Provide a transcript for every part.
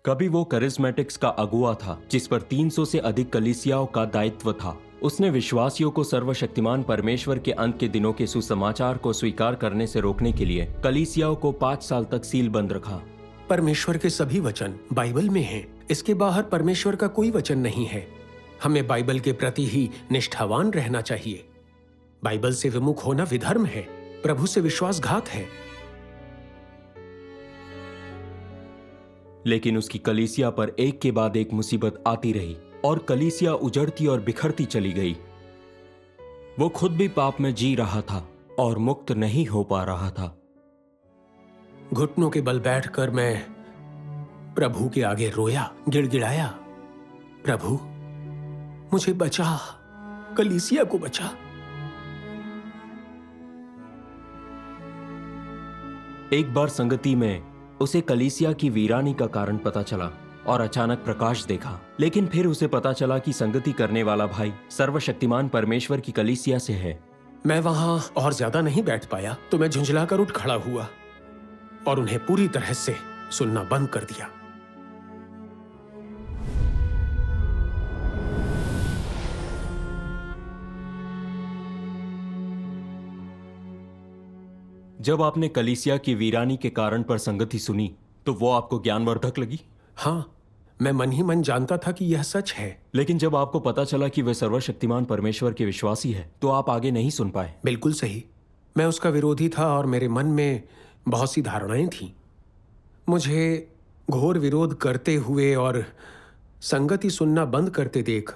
कभी वो करिश्मेटिक्स का अगुआ था जिस पर 300 से अधिक कलीसियाओं का दायित्व था। उसने विश्वासियों को सर्वशक्तिमान परमेश्वर के अंत के दिनों के सुसमाचार को स्वीकार करने से रोकने के लिए कलीसियाओं को 5 साल तक सील बंद रखा। परमेश्वर के सभी वचन बाइबल में हैं। इसके बाहर परमेश्वर का कोई वचन नहीं है। हमें बाइबल के प्रति ही निष्ठावान रहना चाहिए। बाइबल से विमुख होना विधर्म है, प्रभु से विश्वासघात है। लेकिन उसकी कलीसिया पर एक के बाद एक मुसीबत आती रही और कलीसिया उजड़ती और बिखरती चली गई। वो खुद भी पाप में जी रहा था और मुक्त नहीं हो पा रहा था। घुटनों के बल बैठकर मैं प्रभु के आगे रोया, गिड़गिड़ाया, प्रभु मुझे बचा, कलीसिया को बचा। एक बार संगति में उसे कलीसिया की वीरानी का कारण पता चला और अचानक प्रकाश देखा। लेकिन फिर उसे पता चला कि संगति करने वाला भाई सर्वशक्तिमान परमेश्वर की कलीसिया से है। मैं वहां और ज्यादा नहीं बैठ पाया तो मैं झुंझलाकर उठ खड़ा हुआ और उन्हें पूरी तरह से सुनना बंद कर दिया। जब आपने कलीसिया की वीरानी के कारण पर संगति सुनी तो वो आपको ज्ञानवर्धक लगी? हाँ, मैं मन ही मन जानता था कि यह सच है। लेकिन जब आपको पता चला कि वे सर्वशक्तिमान परमेश्वर के विश्वासी है तो आप आगे नहीं सुन पाए? बिल्कुल सही। मैं उसका विरोधी था और मेरे मन में बहुत सी धारणाएं थीं। मुझे घोर विरोध करते हुए और संगति सुनना बंद करते देख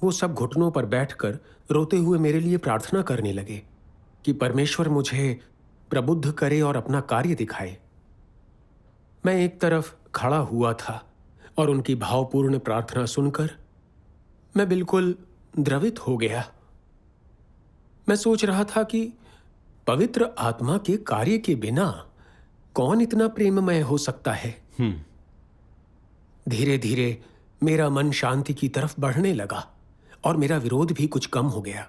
वो सब घुटनों पर बैठकर रोते हुए मेरे लिए प्रार्थना करने लगे कि परमेश्वर मुझे प्रबुद्ध करे और अपना कार्य दिखाए। मैं एक तरफ खड़ा हुआ था और उनकी भावपूर्ण प्रार्थना सुनकर मैं बिल्कुल द्रवित हो गया। मैं सोच रहा था कि पवित्र आत्मा के कार्य के बिना कौन इतना प्रेममय हो सकता है। धीरे धीरे मेरा मन शांति की तरफ बढ़ने लगा और मेरा विरोध भी कुछ कम हो गया।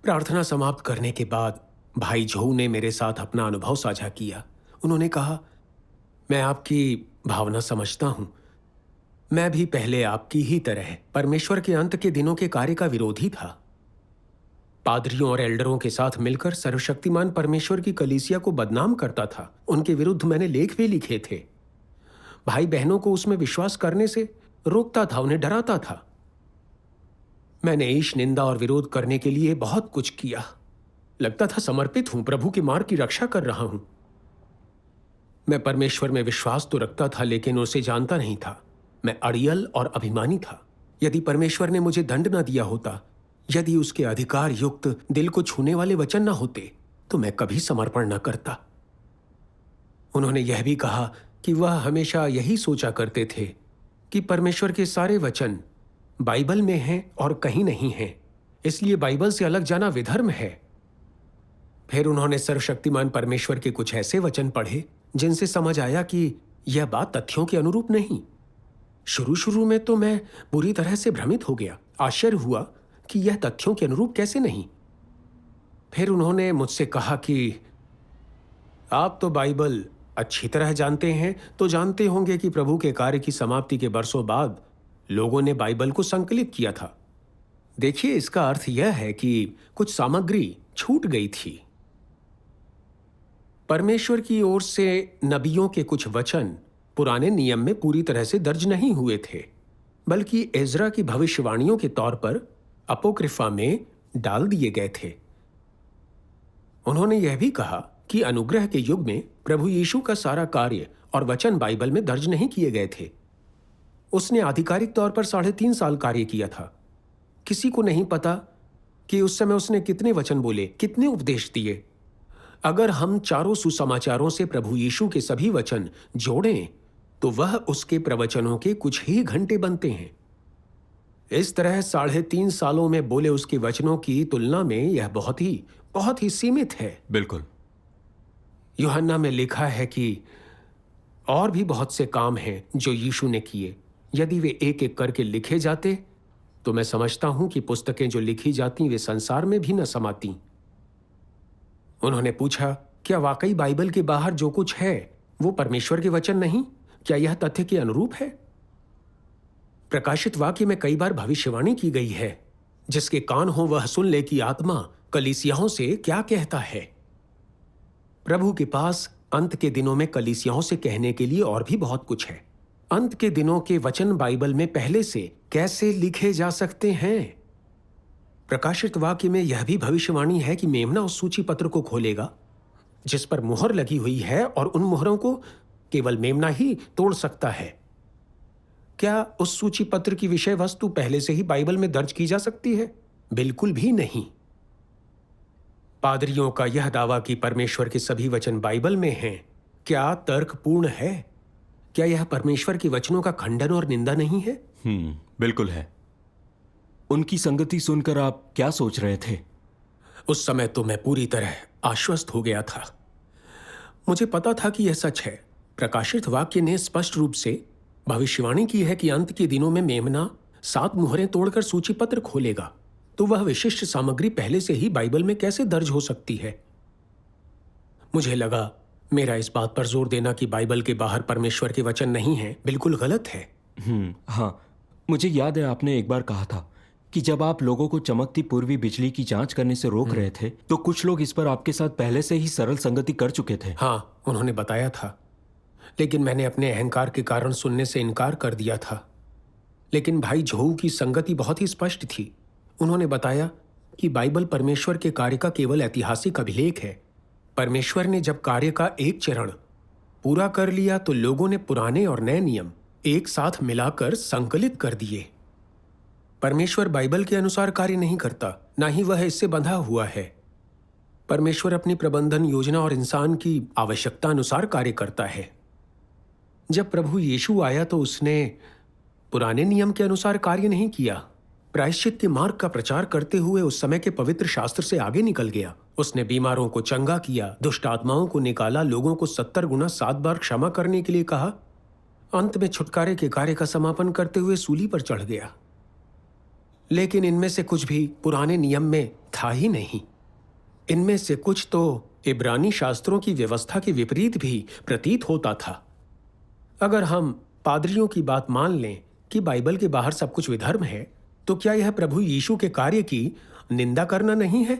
प्रार्थना समाप्त करने के बाद भाई झोऊ ने मेरे साथ अपना अनुभव साझा किया। उन्होंने कहा, मैं आपकी भावना समझता हूं। मैं भी पहले आपकी ही तरह परमेश्वर के अंत के दिनों के कार्य का विरोधी था। पादरियों और एल्डरों के साथ मिलकर सर्वशक्तिमान परमेश्वर की कलीसिया को बदनाम करता था। उनके विरुद्ध मैंने लेख भी लिखे थे। भाई बहनों को उसमें विश्वास करने से रोकता था, उन्हें डराता था। मैंने ईश निंदा और विरोध करने के लिए बहुत कुछ किया। लगता था समर्पित हूं, प्रभु के मार्ग की रक्षा कर रहा हूं। मैं परमेश्वर में विश्वास तो रखता था लेकिन उसे जानता नहीं था। मैं अड़ियल और अभिमानी था। यदि परमेश्वर ने मुझे दंड न दिया होता, यदि उसके अधिकार युक्त दिल को छूने वाले वचन न होते, तो मैं कभी समर्पण न करता। उन्होंने यह भी कहा कि वह हमेशा यही सोचा करते थे कि परमेश्वर के सारे वचन बाइबल में हैं और कहीं नहीं हैं, इसलिए बाइबल से अलग जाना विधर्म है। फिर उन्होंने सर्वशक्तिमान परमेश्वर के कुछ ऐसे वचन पढ़े जिनसे समझ आया कि यह बात तथ्यों के अनुरूप नहीं। शुरू में तो मैं बुरी तरह से भ्रमित हो गया। आश्चर्य हुआ कि यह तथ्यों के अनुरूप कैसे नहीं। फिर उन्होंने मुझसे कहा कि आप तो बाइबल अच्छी तरह जानते हैं, तो जानते होंगे कि प्रभु के कार्य की समाप्ति के बरसों बाद लोगों ने बाइबल को संकलित किया था। देखिए, इसका अर्थ यह है कि कुछ सामग्री छूट गई थी। परमेश्वर की ओर से नबियों के कुछ वचन पुराने नियम में पूरी तरह से दर्ज नहीं हुए थे, बल्कि एजरा की भविष्यवाणियों के तौर पर अपोक्रिफा में डाल दिए गए थे। उन्होंने यह भी कहा कि अनुग्रह के युग में प्रभु यीशु का सारा कार्य और वचन बाइबल में दर्ज नहीं किए गए थे। उसने आधिकारिक तौर पर 3.5 साल कार्य किया था। किसी को नहीं पता कि उस समय उसने कितने वचन बोले, कितने उपदेश दिए। अगर हम चारों सुसमाचारों से प्रभु यीशु के सभी वचन जोड़ें तो वह उसके प्रवचनों के कुछ ही घंटे बनते हैं। इस तरह 3.5 सालों में बोले उसके वचनों की तुलना में यह बहुत ही सीमित है। बिल्कुल। यूहन्ना में लिखा है कि और भी बहुत से काम हैं जो यीशु ने किए। यदि वे एक एक करके लिखे जाते तो मैं समझता हूं कि पुस्तकें जो लिखी जाती वे संसार में भी न समाती। उन्होंने पूछा, क्या वाकई बाइबल के बाहर जो कुछ है वो परमेश्वर के वचन नहीं? क्या यह तथ्य के अनुरूप है? प्रकाशित वाक्य में कई बार भविष्यवाणी की गई है, जिसके कान हो वह सुन ले कि आत्मा कलीसियाओं से क्या कहता है। प्रभु के पास अंत के दिनों में कलीसियाओं से कहने के लिए और भी बहुत कुछ है। अंत के दिनों के वचन बाइबल में पहले से कैसे लिखे जा सकते हैं? प्रकाशित वाक्य में यह भी भविष्यवाणी है कि मेमना उस सूची पत्र को खोलेगा जिस पर मुहर लगी हुई है, और उन मुहरों को केवल मेमना ही तोड़ सकता है। क्या उस सूची पत्र की विषय वस्तु पहले से ही बाइबल में दर्ज की जा सकती है? बिल्कुल भी नहीं। पादरियों का यह दावा कि परमेश्वर के सभी वचन बाइबल में हैं, क्या तर्कपूर्ण है? क्या यह परमेश्वर के वचनों का खंडन और निंदा नहीं है? बिल्कुल है। उनकी संगति सुनकर आप क्या सोच रहे थे? उस समय तो मैं पूरी तरह आश्वस्त हो गया था। मुझे पता था कि यह सच है। प्रकाशित वाक्य ने स्पष्ट रूप से भविष्यवाणी की है कि अंत के दिनों में मेमना 7 मुहरें तोड़कर सूची पत्र खोलेगा। तो वह विशिष्ट सामग्री पहले से ही बाइबल में कैसे दर्ज हो सकती है? मुझे लगा मेरा इस बात पर जोर देना कि बाइबल के बाहर परमेश्वर के वचन नहीं है, बिल्कुल गलत है। हाँ, मुझे याद है आपने एक बार कहा था कि जब आप लोगों को चमकती पूर्वी बिजली की जांच करने से रोक रहे थे, तो कुछ लोग इस पर आपके साथ पहले से ही सरल संगति कर चुके थे। हाँ, उन्होंने बताया था, लेकिन मैंने अपने अहंकार के कारण सुनने से इनकार कर दिया था। लेकिन भाई झोऊ की संगति बहुत ही स्पष्ट थी। उन्होंने बताया कि बाइबल परमेश्वर के कार्य का केवल ऐतिहासिक अभिलेख है। परमेश्वर ने जब कार्य का एक चरण पूरा कर लिया तो लोगों ने पुराने और नए नियम एक साथ मिलाकर संकलित कर दिए। परमेश्वर बाइबल के अनुसार कार्य नहीं करता, ना ही वह इससे बंधा हुआ है। परमेश्वर अपनी प्रबंधन योजना और इंसान की आवश्यकता अनुसार कार्य करता है। जब प्रभु यीशु आया तो उसने पुराने नियम के अनुसार कार्य नहीं किया। प्रायश्चित के मार्ग का प्रचार करते हुए उस समय के पवित्र शास्त्र से आगे निकल गया। उसने बीमारों को चंगा किया, दुष्ट आत्माओं को निकाला, लोगों को 70 गुना 7 बार क्षमा करने के लिए कहा। अंत में छुटकारे के कार्य का समापन करते हुए सूली पर चढ़ गया। लेकिन इनमें से कुछ भी पुराने नियम में था ही नहीं। इनमें से कुछ तो इब्रानी शास्त्रों की व्यवस्था के विपरीत भी प्रतीत होता था। अगर हम पादरियों की बात मान लें कि बाइबल के बाहर सब कुछ विधर्म है, तो क्या यह प्रभु यीशु के कार्य की निंदा करना नहीं है?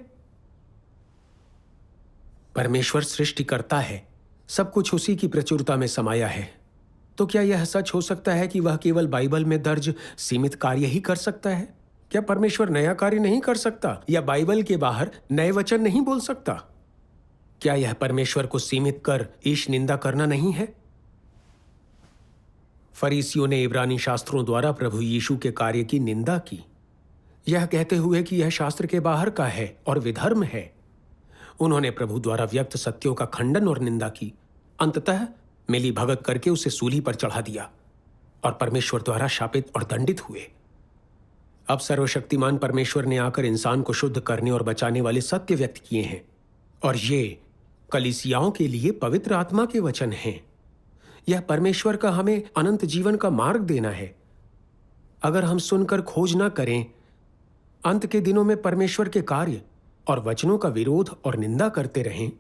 परमेश्वर सृष्टि करता है, सब कुछ उसी की प्रचुरता में समाया है। तो क्या यह सच हो सकता है कि वह केवल बाइबल में दर्ज सीमित कार्य ही कर सकता है? क्या परमेश्वर नया कार्य नहीं कर सकता, या बाइबल के बाहर नए वचन नहीं बोल सकता? क्या यह परमेश्वर को सीमित कर ईश निंदा करना नहीं है? फरीसियों ने इब्रानी शास्त्रों द्वारा प्रभु यीशु के कार्य की निंदा की, यह कहते हुए कि यह शास्त्र के बाहर का है और विधर्म है। उन्होंने प्रभु द्वारा व्यक्त सत्यों का खंडन और निंदा की। अंततः मिली भगत करके उसे सूली पर चढ़ा दिया और परमेश्वर द्वारा शापित और दंडित हुए। अब सर्वशक्तिमान परमेश्वर ने आकर इंसान को शुद्ध करने और बचाने वाले सत्य व्यक्त किए हैं, और ये कलीसियाओं के लिए पवित्र आत्मा के वचन हैं। यह परमेश्वर का हमें अनंत जीवन का मार्ग देना है। अगर हम सुनकर खोज ना करें, अंत के दिनों में परमेश्वर के कार्य और वचनों का विरोध और निंदा करते रहें,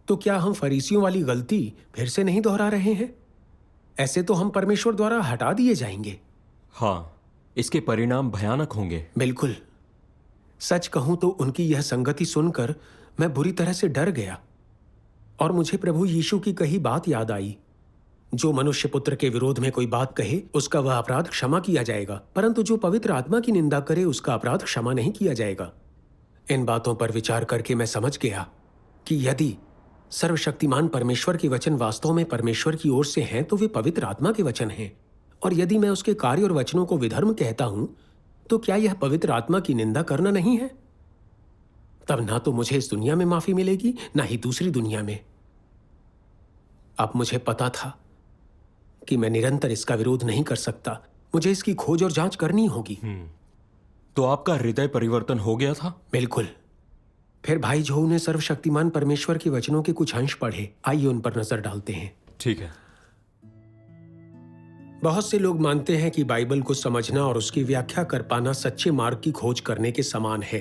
तो क्या हम फरीसियों वाली गलती फिर से नहीं दोहरा रहे हैं? ऐसे तो हम परमेश्वर द्वारा हटा दिए जाएंगे। हाँ, इसके परिणाम भयानक होंगे। बिल्कुल। सच कहूं तो उनकी यह संगति सुनकर मैं बुरी तरह से डर गया, और मुझे प्रभु यीशु की कही बात याद आई, जो मनुष्य पुत्र के विरोध में कोई बात कहे उसका वह अपराध क्षमा किया जाएगा, परंतु जो पवित्र आत्मा की निंदा करे उसका अपराध क्षमा नहीं किया जाएगा। इन बातों पर विचार करके मैं समझ गया कि यदि सर्वशक्तिमान परमेश्वर के वचन वास्तव में परमेश्वर की ओर से हैं, तो वे पवित्र आत्मा के वचन हैं, और यदि मैं उसके कार्य और वचनों को विधर्म कहता हूं, तो क्या यह पवित्र आत्मा की निंदा करना नहीं है? तब ना तो मुझे इस दुनिया में माफी मिलेगी, ना ही दूसरी दुनिया में। अब मुझे पता था कि मैं निरंतर इसका विरोध नहीं कर सकता। मुझे इसकी खोज और जांच करनी होगी। तो आपका हृदय परिवर्तन हो गया था? बिल्कुल। फिर भाई झोऊ ने सर्वशक्तिमान परमेश्वर के वचनों के कुछ अंश पढ़े। आइए उन पर नजर डालते हैं। ठीक है। बहुत से लोग मानते हैं कि बाइबल को समझना और उसकी व्याख्या कर पाना सच्चे मार्ग की खोज करने के समान है,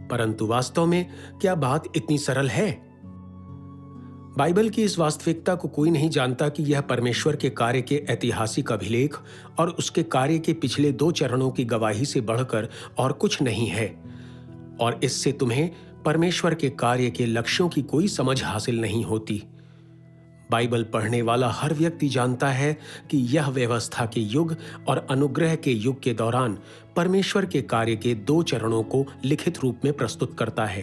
परंतु वास्तव में क्या बात इतनी सरल है? बाइबल की इस वास्तविकता को कोई नहीं जानता कि यह परमेश्वर के कार्य के ऐतिहासिक अभिलेख और उसके कार्य के पिछले 2 चरणों की गवाही से बढ़कर और कुछ नहीं है, और इससे तुम्हें परमेश्वर के कार्य के लक्ष्यों की कोई समझ हासिल नहीं होती। बाइबल पढ़ने वाला हर व्यक्ति जानता है कि यह व्यवस्था के युग और अनुग्रह के युग के दौरान परमेश्वर के कार्य के 2 चरणों को लिखित रूप में प्रस्तुत करता है।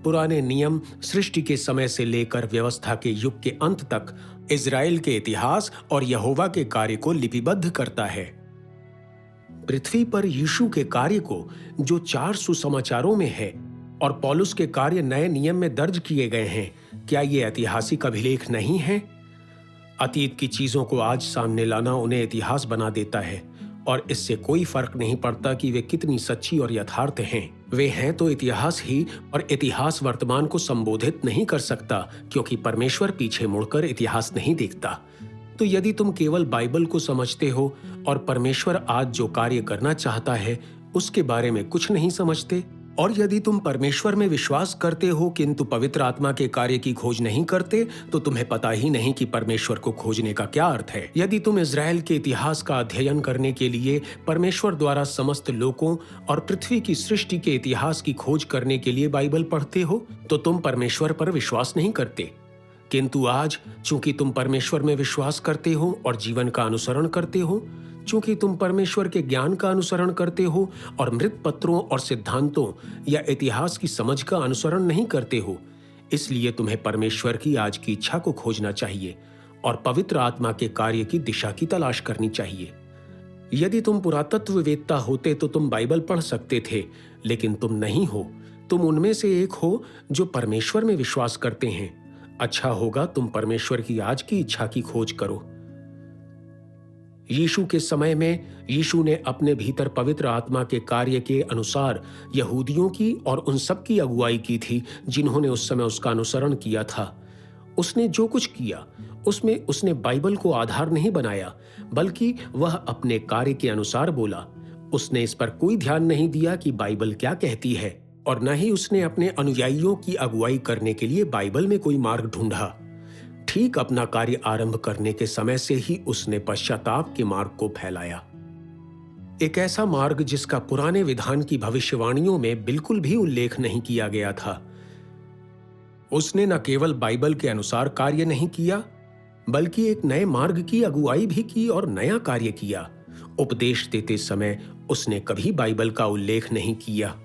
पुराने नियम सृष्टि के समय से लेकर व्यवस्था के युग के अंत तक इज़राइल के इतिहास और यहोवा के कार्य को लिपिबद्ध करता है। पृथ्वी पर यीशु के कार्य को जो 4 सुसमाचारों में है और पौलुस के कार्य नए नियम में दर्ज किए गए हैं, क्या ये ऐतिहासिक अभिलेख नहीं है? अतीत की चीजों को आज सामने लाना उन्हें इतिहास बना देता है, और इससे कोई फर्क नहीं पड़ता कि वे कितनी सच्ची और यथार्थ हैं। वे हैं तो इतिहास ही, और इतिहास वर्तमान को संबोधित नहीं कर सकता क्योंकि परमेश्वर पीछे मुड़कर इतिहास नहीं देखता। तो यदि तुम केवल बाइबल को समझते हो और परमेश्वर आज जो कार्य करना चाहता है उसके बारे में कुछ नहीं समझते, और यदि तुम परमेश्वर में विश्वास करते हो किंतु पवित्र आत्मा के कार्य की खोज नहीं करते, तो तुम्हें पता ही नहीं कि परमेश्वर को खोजने का क्या अर्थ है। यदि तुम इज़राइल के इतिहास का अध्ययन करने के लिए परमेश्वर द्वारा समस्त लोगों और पृथ्वी की सृष्टि के इतिहास की खोज करने के लिए बाइबल पढ़ते हो, तो तुम परमेश्वर पर विश्वास नहीं करते। किंतु आज चूंकि तुम परमेश्वर में विश्वास करते हो और जीवन का अनुसरण करते हो, चूंकि तुम परमेश्वर के ज्ञान का अनुसरण करते हो और मृत पत्रों और सिद्धांतों या इतिहास की समझ का अनुसरण नहीं करते हो, इसलिए तुम्हें परमेश्वर की आज की इच्छा को खोजना चाहिए और पवित्र आत्मा के कार्य की दिशा की तलाश करनी चाहिए। यदि तुम पुरातत्ववेत्ता होते तो तुम बाइबल पढ़ सकते थे, लेकिन तुम नहीं हो। तुम उनमें से एक हो जो परमेश्वर में विश्वास करते हैं। अच्छा होगा तुम परमेश्वर की आज की इच्छा की खोज करो। यीशु के समय में यीशु ने अपने भीतर पवित्र आत्मा के कार्य के अनुसार यहूदियों की और उन सब की अगुवाई की थी जिन्होंने उस समय उसका अनुसरण किया था। उसने जो कुछ किया उसमें उसने बाइबल को आधार नहीं बनाया, बल्कि वह अपने कार्य के अनुसार बोला। उसने इस पर कोई ध्यान नहीं दिया कि बाइबल क्या कहती है, और न ही उसने अपने अनुयायियों की अगुवाई करने के लिए बाइबल में कोई मार्ग ढूंढा। ठीक अपना कार्य आरंभ करने के समय से ही उसने पश्चाताप के मार्ग को फैलाया, एक ऐसा मार्ग जिसका पुराने विधान की भविष्यवाणियों में बिल्कुल भी उल्लेख नहीं किया गया था। उसने न केवल बाइबल के अनुसार कार्य नहीं किया, बल्कि एक नए मार्ग की अगुवाई भी की और नया कार्य किया। उपदेश देते समय उसने कभी बाइबल का उल्लेख नहीं किया।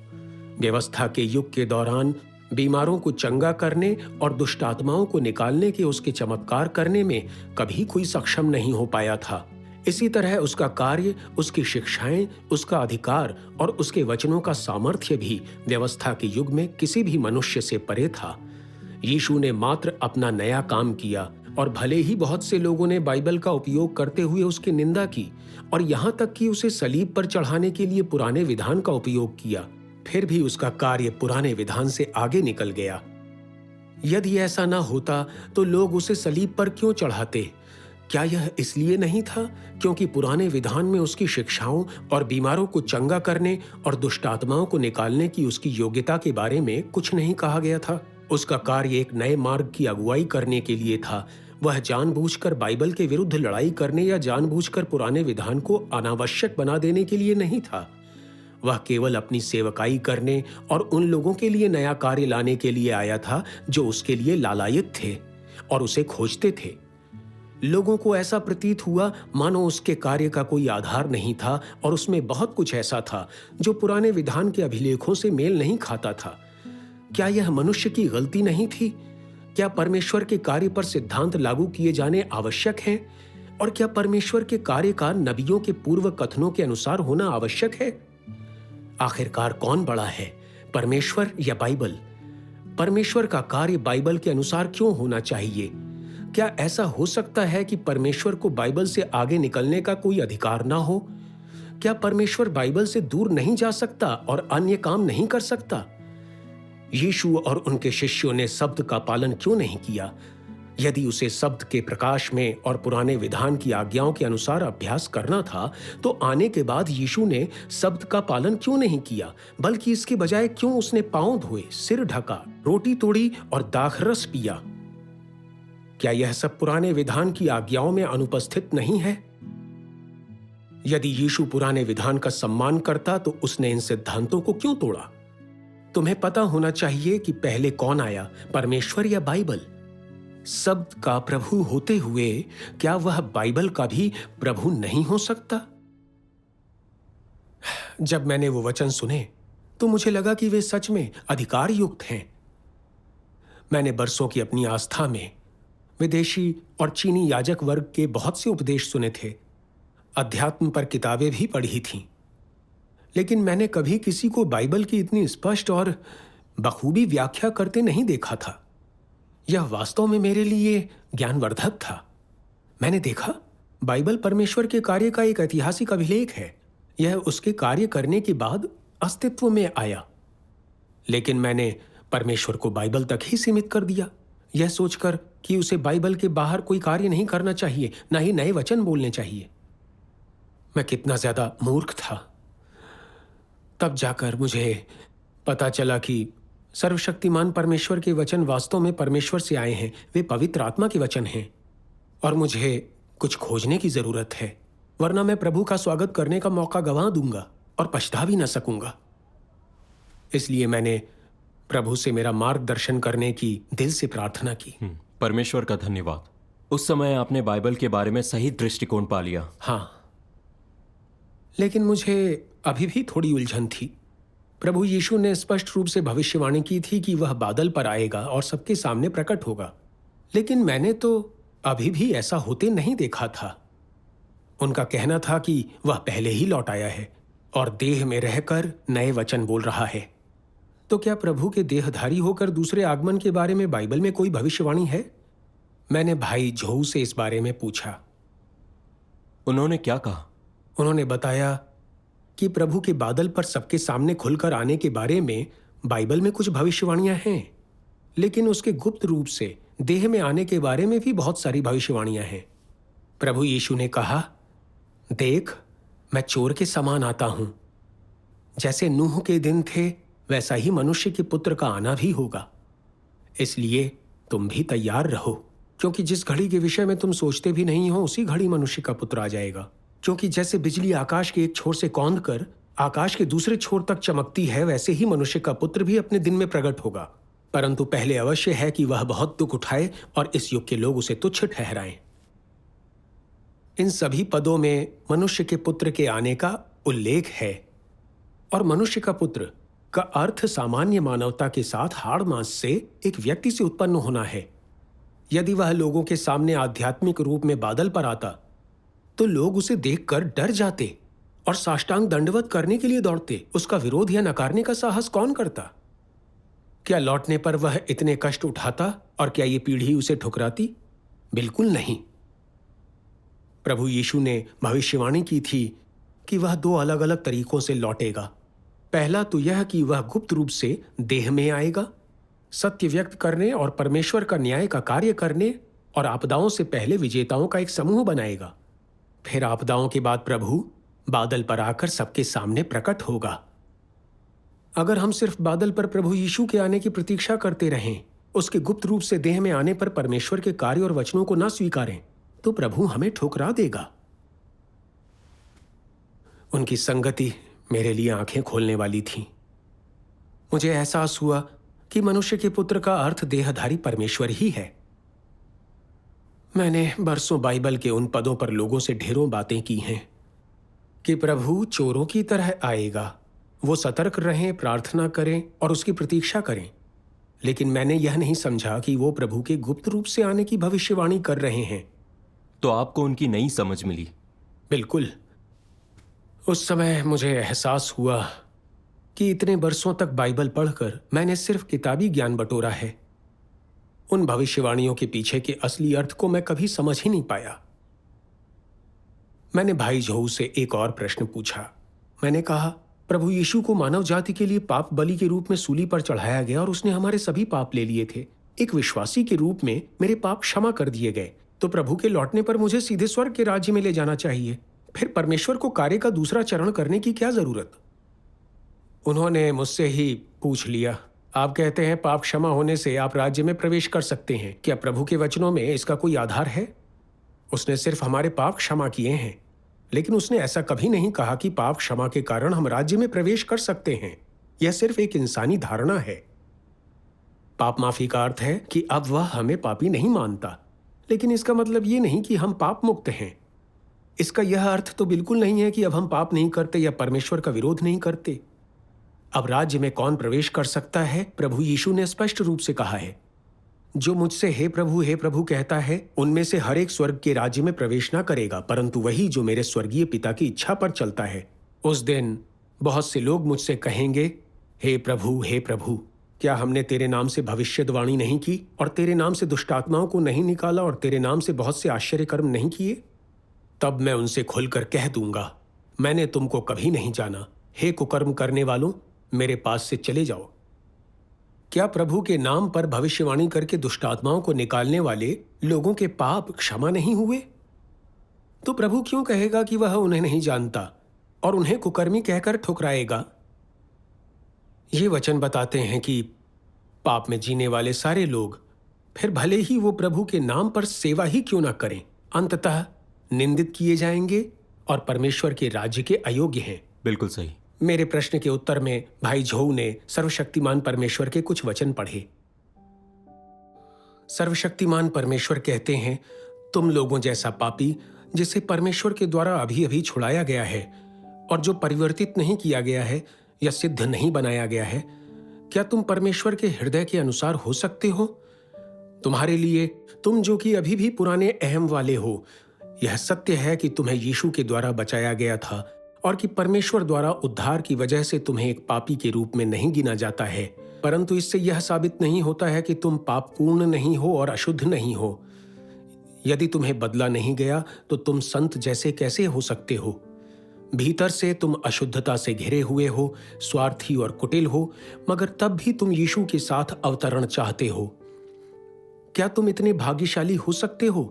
व्यवस्था के युग के दौरान बीमारों को चंगा करने और दुष्ट आत्माओं को निकालने के उसके चमत्कार करने में कभी कोई सक्षम नहीं हो पाया था। इसी तरह उसका कार्य, उसकी शिक्षाएं, उसका अधिकार और उसके वचनों का सामर्थ्य भी व्यवस्था के युग में किसी भी मनुष्य से परे था। यीशु ने मात्र अपना नया काम किया, और भले ही बहुत से लोगों ने बाइबल का उपयोग करते हुए उसकी निंदा की और यहाँ तक कि उसे सलीब पर चढ़ाने के लिए पुराने विधान का उपयोग किया, फिर भी उसका कार्य पुराने विधान से आगे निकल गया। यदि ऐसा न होता तो लोग उसे सलीब पर क्यों चढ़ाते? क्या यह इसलिए नहीं था क्योंकि पुराने विधान में उसकी शिक्षाओं और बीमारों को चंगा करने और दुष्ट आत्माओं को निकालने की उसकी योग्यता के बारे में कुछ नहीं कहा गया था? उसका कार्य एक नए मार्ग की अगुवाई करने के लिए था। वह जानबूझकर बाइबल के विरुद्ध लड़ाई करने या जानबूझकर पुराने विधान को अनावश्यक बना देने के लिए नहीं था। वह केवल अपनी सेवकाई करने और उन लोगों के लिए नया कार्य लाने के लिए आया था जो उसके लिए लालायित थे और उसे खोजते थे। लोगों को ऐसा प्रतीत हुआ मानो उसके कार्य का कोई आधार नहीं था और उसमें बहुत कुछ ऐसा था जो पुराने विधान के अभिलेखों से मेल नहीं खाता था। क्या यह मनुष्य की गलती नहीं थी? क्या परमेश्वर के कार्य पर सिद्धांत लागू किए जाने आवश्यक हैं? और क्या परमेश्वर के कार्य का नबियों के पूर्व कथनों के अनुसार होना आवश्यक है? आखिरकार कौन बड़ा है, परमेश्वर या बाइबल? परमेश्वर का कार्य बाइबल के अनुसार क्यों होना चाहिए? क्या ऐसा हो सकता है कि परमेश्वर को बाइबल से आगे निकलने का कोई अधिकार ना हो? क्या परमेश्वर बाइबल से दूर नहीं जा सकता और अन्य काम नहीं कर सकता? यीशु और उनके शिष्यों ने शब्द का पालन क्यों नहीं किया? यदि उसे शब्द के प्रकाश में और पुराने विधान की आज्ञाओं के अनुसार अभ्यास करना था, तो आने के बाद यीशु ने शब्द का पालन क्यों नहीं किया, बल्कि इसके बजाय क्यों उसने पांव धोए, सिर ढका, रोटी तोड़ी और दाखरस पिया? क्या यह सब पुराने विधान की आज्ञाओं में अनुपस्थित नहीं है? यदि यीशु पुराने विधान का सम्मान करता तो उसने इन सिद्धांतों को क्यों तोड़ा? तुम्हें पता होना चाहिए कि पहले कौन आया, परमेश्वर या बाइबल? शब्द का प्रभु होते हुए क्या वह बाइबल का भी प्रभु नहीं हो सकता? जब मैंने वो वचन सुने तो मुझे लगा कि वे सच में अधिकार युक्त हैं। मैंने बरसों की अपनी आस्था में विदेशी और चीनी याजक वर्ग के बहुत से उपदेश सुने थे, अध्यात्म पर किताबें भी पढ़ी थीं, लेकिन मैंने कभी किसी को बाइबल की इतनी स्पष्ट और बखूबी व्याख्या करते नहीं देखा था। यह वास्तव में मेरे लिए ज्ञानवर्धक था। मैंने देखा, बाइबल परमेश्वर के कार्य का एक ऐतिहासिक अभिलेख है। यह उसके कार्य करने के बाद अस्तित्व में आया, लेकिन मैंने परमेश्वर को बाइबल तक ही सीमित कर दिया, यह सोचकर कि उसे बाइबल के बाहर कोई कार्य नहीं करना चाहिए, ना ही नए वचन बोलने चाहिए। मैं कितना ज्यादा मूर्ख था। तब जाकर मुझे पता चला कि सर्वशक्तिमान परमेश्वर के वचन वास्तव में परमेश्वर से आए हैं। वे पवित्र आत्मा के वचन हैं और मुझे कुछ खोजने की जरूरत है, वरना मैं प्रभु का स्वागत करने का मौका गंवा दूंगा और पछता भी न सकूंगा। इसलिए मैंने प्रभु से मेरा मार्गदर्शन करने की दिल से प्रार्थना की। परमेश्वर का धन्यवाद। उस समय आपने बाइबल के बारे में सही दृष्टिकोण पा लिया। हाँ, लेकिन मुझे अभी भी थोड़ी उलझन थी। प्रभु यीशु ने स्पष्ट रूप से भविष्यवाणी की थी कि वह बादल पर आएगा और सबके सामने प्रकट होगा, लेकिन मैंने तो अभी भी ऐसा होते नहीं देखा था। उनका कहना था कि वह पहले ही लौट आया है और देह में रहकर नए वचन बोल रहा है। तो क्या प्रभु के देहधारी होकर दूसरे आगमन के बारे में बाइबल में कोई भविष्यवाणी है? मैंने भाई झोऊ से इस बारे में पूछा। उन्होंने क्या कहा? उन्होंने बताया कि प्रभु के बादल पर सबके सामने खुलकर आने के बारे में बाइबल में कुछ भविष्यवाणियां हैं, लेकिन उसके गुप्त रूप से देह में आने के बारे में भी बहुत सारी भविष्यवाणियां हैं। प्रभु यीशु ने कहा, देख, मैं चोर के समान आता हूं। जैसे नूह के दिन थे वैसा ही मनुष्य के पुत्र का आना भी होगा। इसलिए तुम भी तैयार रहो, क्योंकि जिस घड़ी के विषय में तुम सोचते भी नहीं हो उसी घड़ी मनुष्य का पुत्र आ जाएगा। क्योंकि जैसे बिजली आकाश के एक छोर से कौंध कर आकाश के दूसरे छोर तक चमकती है, वैसे ही मनुष्य का पुत्र भी अपने दिन में प्रकट होगा। परंतु पहले अवश्य है कि वह बहुत दुख उठाए और इस युग के लोग उसे तुच्छ ठहराएं। इन सभी पदों में मनुष्य के पुत्र के आने का उल्लेख है, और मनुष्य का पुत्र का अर्थ सामान्य मानवता के साथ हाड़ मांस से एक व्यक्ति से उत्पन्न होना है। यदि वह लोगों के सामने आध्यात्मिक रूप में बादल पर आता तो लोग उसे देखकर डर जाते और साष्टांग दंडवत करने के लिए दौड़ते। उसका विरोध या नकारने का साहस कौन करता? क्या लौटने पर वह इतने कष्ट उठाता और क्या ये पीढ़ी उसे ठुकराती? बिल्कुल नहीं। प्रभु यीशु ने भविष्यवाणी की थी कि वह दो अलग अलग तरीकों से लौटेगा। पहला तो यह कि वह गुप्त रूप से देह में आएगा, सत्य व्यक्त करने और परमेश्वर का न्याय का कार्य करने, और आपदाओं से पहले विजेताओं का एक समूह बनाएगा। फिर आपदाओं के बाद प्रभु बादल पर आकर सबके सामने प्रकट होगा। अगर हम सिर्फ बादल पर प्रभु यीशु के आने की प्रतीक्षा करते रहें, उसके गुप्त रूप से देह में आने पर परमेश्वर के कार्य और वचनों को न स्वीकारें, तो प्रभु हमें ठुकरा देगा। उनकी संगति मेरे लिए आंखें खोलने वाली थी। मुझे एहसास हुआ कि मनुष्य के पुत्र का अर्थ देहधारी परमेश्वर ही है। मैंने बरसों बाइबल के उन पदों पर लोगों से ढेरों बातें की हैं कि प्रभु चोरों की तरह आएगा। वो सतर्क रहें, प्रार्थना करें और उसकी प्रतीक्षा करें। लेकिन मैंने यह नहीं समझा कि वो प्रभु के गुप्त रूप से आने की भविष्यवाणी कर रहे हैं। तो आपको उनकी नई समझ मिली? बिल्कुल। उस समय मुझे एहसास हुआ कि इतने बरसों तक बाइबल पढ़कर मैंने सिर्फ किताबी ज्ञान बटोरा है। उन भविष्यवाणियों के पीछे के असली अर्थ को मैं कभी समझ ही नहीं पाया। मैंने भाई झोऊ से एक और प्रश्न पूछा। मैंने कहा, प्रभु यीशु को मानव जाति के लिए पाप बलि के रूप में सूली पर चढ़ाया गया और उसने हमारे सभी पाप ले लिए थे। एक विश्वासी के रूप में मेरे पाप क्षमा कर दिए गए, तो प्रभु के लौटने पर मुझे सीधे स्वर्ग के राज्य में ले जाना चाहिए। फिर परमेश्वर को कार्य का दूसरा चरण करने की क्या जरूरत? उन्होंने मुझसे ही पूछ लिया, आप कहते हैं पाप क्षमा होने से आप राज्य में प्रवेश कर सकते हैं। क्या प्रभु के वचनों में इसका कोई आधार है? उसने सिर्फ हमारे पाप क्षमा किए हैं, लेकिन उसने ऐसा कभी नहीं कहा कि पाप क्षमा के कारण हम राज्य में प्रवेश कर सकते हैं। यह सिर्फ एक इंसानी धारणा है। पाप माफी का अर्थ है कि अब वह हमें पापी नहीं मानता, लेकिन इसका मतलब ये नहीं कि हम पाप मुक्त हैं। इसका यह अर्थ तो बिल्कुल नहीं है कि अब हम पाप नहीं करते या परमेश्वर का विरोध नहीं करते। अब राज्य में कौन प्रवेश कर सकता है? प्रभु यीशु ने स्पष्ट रूप से कहा है, जो मुझसे हे प्रभु कहता है, उनमें से हर एक स्वर्ग के राज्य में प्रवेश ना करेगा, परंतु वही जो मेरे स्वर्गीय पिता की इच्छा पर चलता है। उस दिन बहुत से लोग मुझसे कहेंगे, हे प्रभु, क्या हमने तेरे नाम से भविष्यवाणी नहीं की और तेरे नाम से दुष्टात्माओं को नहीं निकाला और तेरे नाम से बहुत से आश्चर्य कर्म नहीं किए? तब मैं उनसे खुलकर कह दूंगा, मैंने तुमको कभी नहीं जाना। हे कुकर्म करने वालों, मेरे पास से चले जाओ। क्या प्रभु के नाम पर भविष्यवाणी करके दुष्टात्माओं को निकालने वाले लोगों के पाप क्षमा नहीं हुए? तो प्रभु क्यों कहेगा कि वह उन्हें नहीं जानता और उन्हें कुकर्मी कहकर ठुकराएगा? ये वचन बताते हैं कि पाप में जीने वाले सारे लोग, फिर भले ही वो प्रभु के नाम पर सेवा ही क्यों ना करें, अंततः निंदित किए जाएंगे और परमेश्वर के राज्य के अयोग्य हैं। बिल्कुल सही। मेरे प्रश्न के उत्तर में भाई झोऊ ने सर्वशक्तिमान परमेश्वर के कुछ वचन पढ़े। सर्वशक्तिमान परमेश्वर कहते हैं, तुम लोगों जैसा पापी जिसे परमेश्वर के द्वारा अभी अभी छुड़ाया गया है और जो परिवर्तित नहीं किया गया है या सिद्ध नहीं बनाया गया है, क्या तुम परमेश्वर के हृदय के अनुसार हो सकते हो? तुम्हारे लिए, तुम जो कि अभी भी पुराने अहम वाले हो, यह सत्य है कि तुम्हें यीशु के द्वारा बचाया गया था और कि परमेश्वर द्वारा उद्धार की वजह से तुम्हें एक पापी के रूप में नहीं गिना जाता है, परंतु इससे यह साबित नहीं होता है कि तुम पापपूर्ण नहीं हो और अशुद्ध नहीं हो। यदि तुम्हें बदला नहीं गया तो तुम संत जैसे कैसे हो सकते हो? भीतर से तुम अशुद्धता से घिरे हुए हो, स्वार्थी और कुटिल हो, मगर तब भी तुम यीशु के साथ अवतरण चाहते हो। क्या तुम इतने भाग्यशाली हो सकते हो?